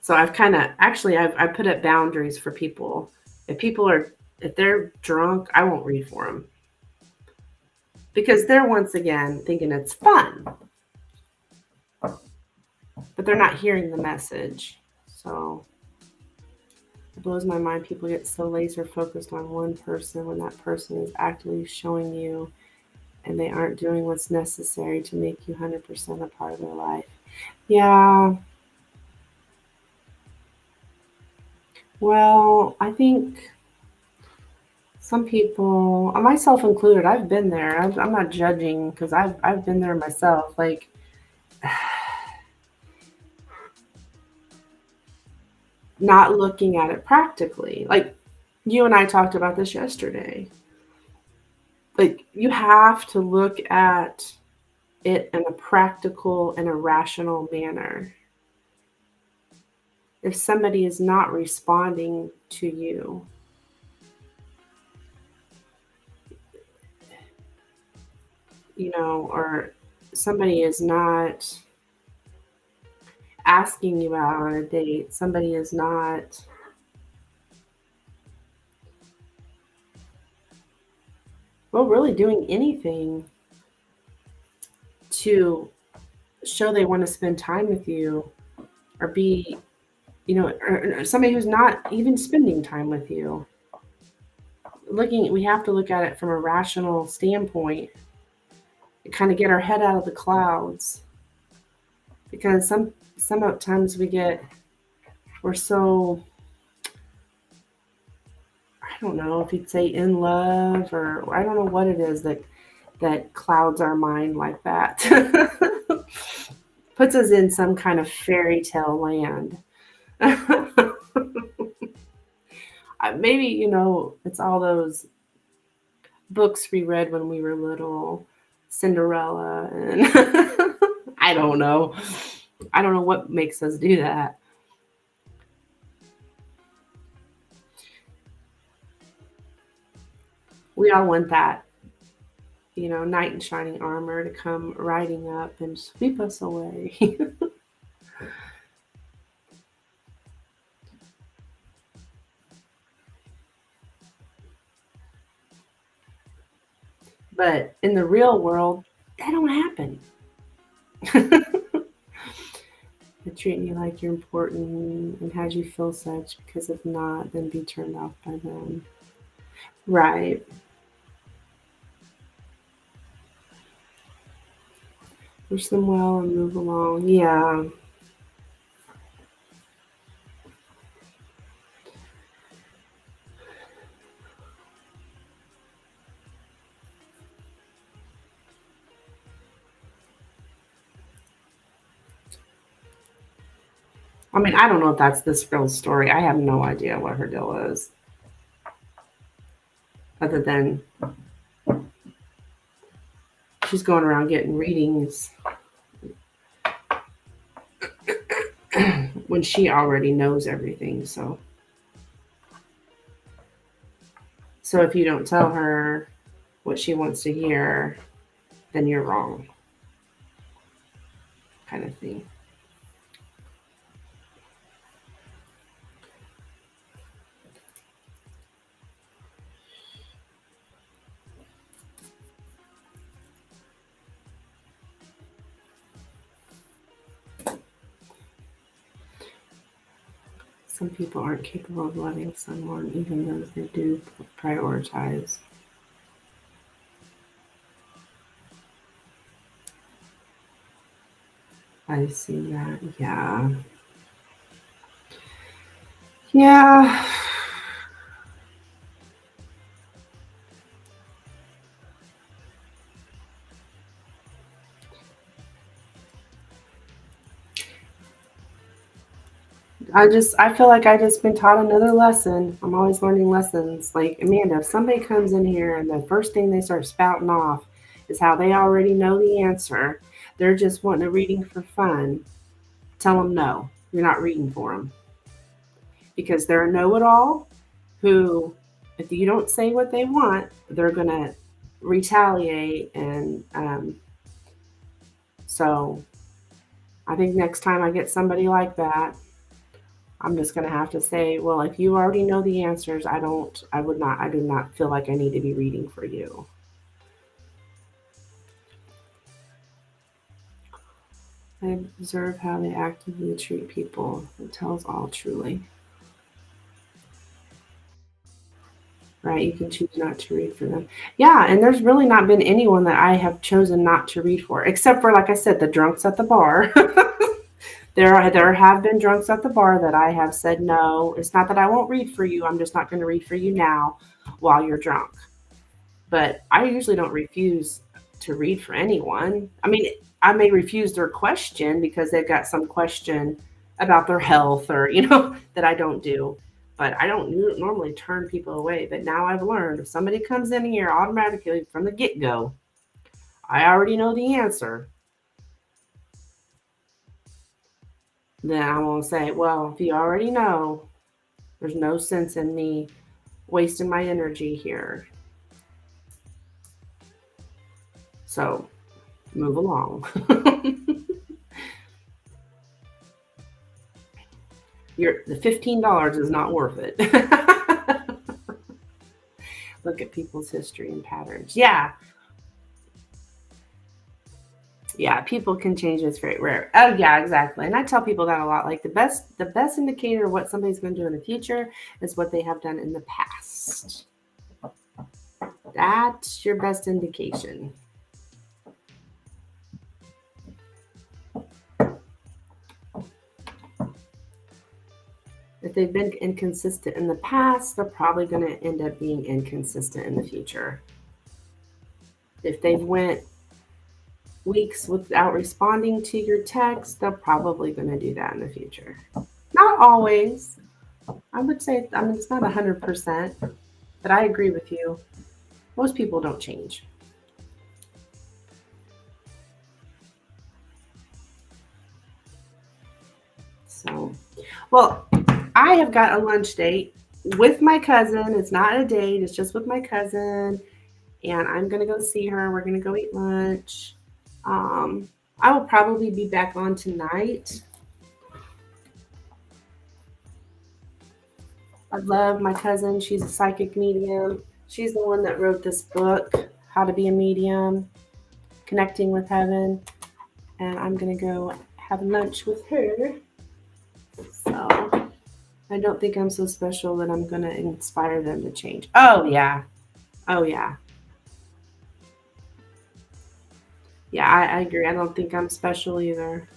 So I've kind of actually I put up boundaries for people. If people are if they're drunk, I won't read for them because they're once again thinking it's fun, but they're not hearing the message. So it blows my mind. People get so laser focused on one person when that person is actively showing you and they aren't doing what's necessary to make you 100% a part of their life. Yeah. Well, I think some people, myself included, I've been there. I'm not judging because I've been there myself. Like, not looking at it practically. Like you and I talked about this yesterday. Like you have to look at it in a practical and a rational manner. If somebody is not responding to you, or somebody is not asking you out on a date, somebody is not, well, really doing anything to show they want to spend time with you or be, or somebody who's not even spending time with you. We have to look at it from a rational standpoint and kind of get our head out of the clouds, because sometimes we're so, I don't know if you'd say in love, or I don't know what it is that clouds our mind like that. Puts us in some kind of fairy tale land. Maybe, it's all those books we read when we were little, Cinderella, and I don't know. I don't know what makes us do that. We all want that, knight in shining armor to come riding up and sweep us away. But in the real world, that don't happen. They're treating you like you're important and has you feel such, because if not, then be turned off by them. Right. Wish them well and move along. Yeah. I mean, I don't know if that's this girl's story. I have no idea what her deal is, other than she's going around getting readings when she already knows everything. So if you don't tell her what she wants to hear, then you're wrong, kind of thing. Some people aren't capable of loving someone, even those they do prioritize. I've seen that. Yeah. Yeah. I feel like I just been taught another lesson. I'm always learning lessons. Like, Amanda, if somebody comes in here and the first thing they start spouting off is how they already know the answer, they're just wanting a reading for fun, tell them no, you're not reading for them. Because they're a know-it-all who, if you don't say what they want, they're going to retaliate. And so I think next time I get somebody like that, I'm just going to have to say, well, if you already know the answers, I do not feel like I need to be reading for you. I observe how they actively treat people. It tells all truly. Right? You can choose not to read for them. Yeah, and there's really not been anyone that I have chosen not to read for, except for, like I said, the drunks at the bar. There have been drunks at the bar that I have said, no, it's not that I won't read for you. I'm just not going to read for you now while you're drunk. But I usually don't refuse to read for anyone. I mean, I may refuse their question because they've got some question about their health or, that I don't do. But I don't normally turn people away. But now I've learned if somebody comes in here automatically from the get go, I already know the answer. Then I will say, well, if you already know, there's no sense in me wasting my energy here. So move along. The $15 is not worth it. Look at people's history and patterns. Yeah. Yeah, people can change. It's very rare. Oh yeah, exactly. And I tell people that a lot. Like the best indicator of what somebody's going to do in the future is what they have done in the past. That's your best indication. If they've been inconsistent in the past, they're probably going to end up being inconsistent in the future. If they've went weeks without responding to your text, they're probably going to do that in the future. Not always. I would say, it's not 100%, but I agree with you. Most people don't change. So, well, I have got a lunch date with my cousin. It's not a date, it's just with my cousin. And I'm going to go see her. We're going to go eat lunch. I will probably be back on tonight. I love my cousin. She's a psychic medium. She's the one that wrote this book, How to Be a Medium, Connecting with Heaven. And I'm going to go have lunch with her. So I don't think I'm so special that I'm going to inspire them to change. Oh, yeah. Oh, yeah. Yeah, I agree. I don't think I'm special either.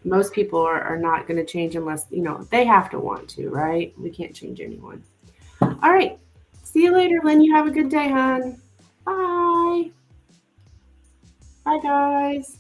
Most people are not going to change unless, they have to want to, right? We can't change anyone. All right. See you later, Lynn. You have a good day, hon. Bye. Bye, guys.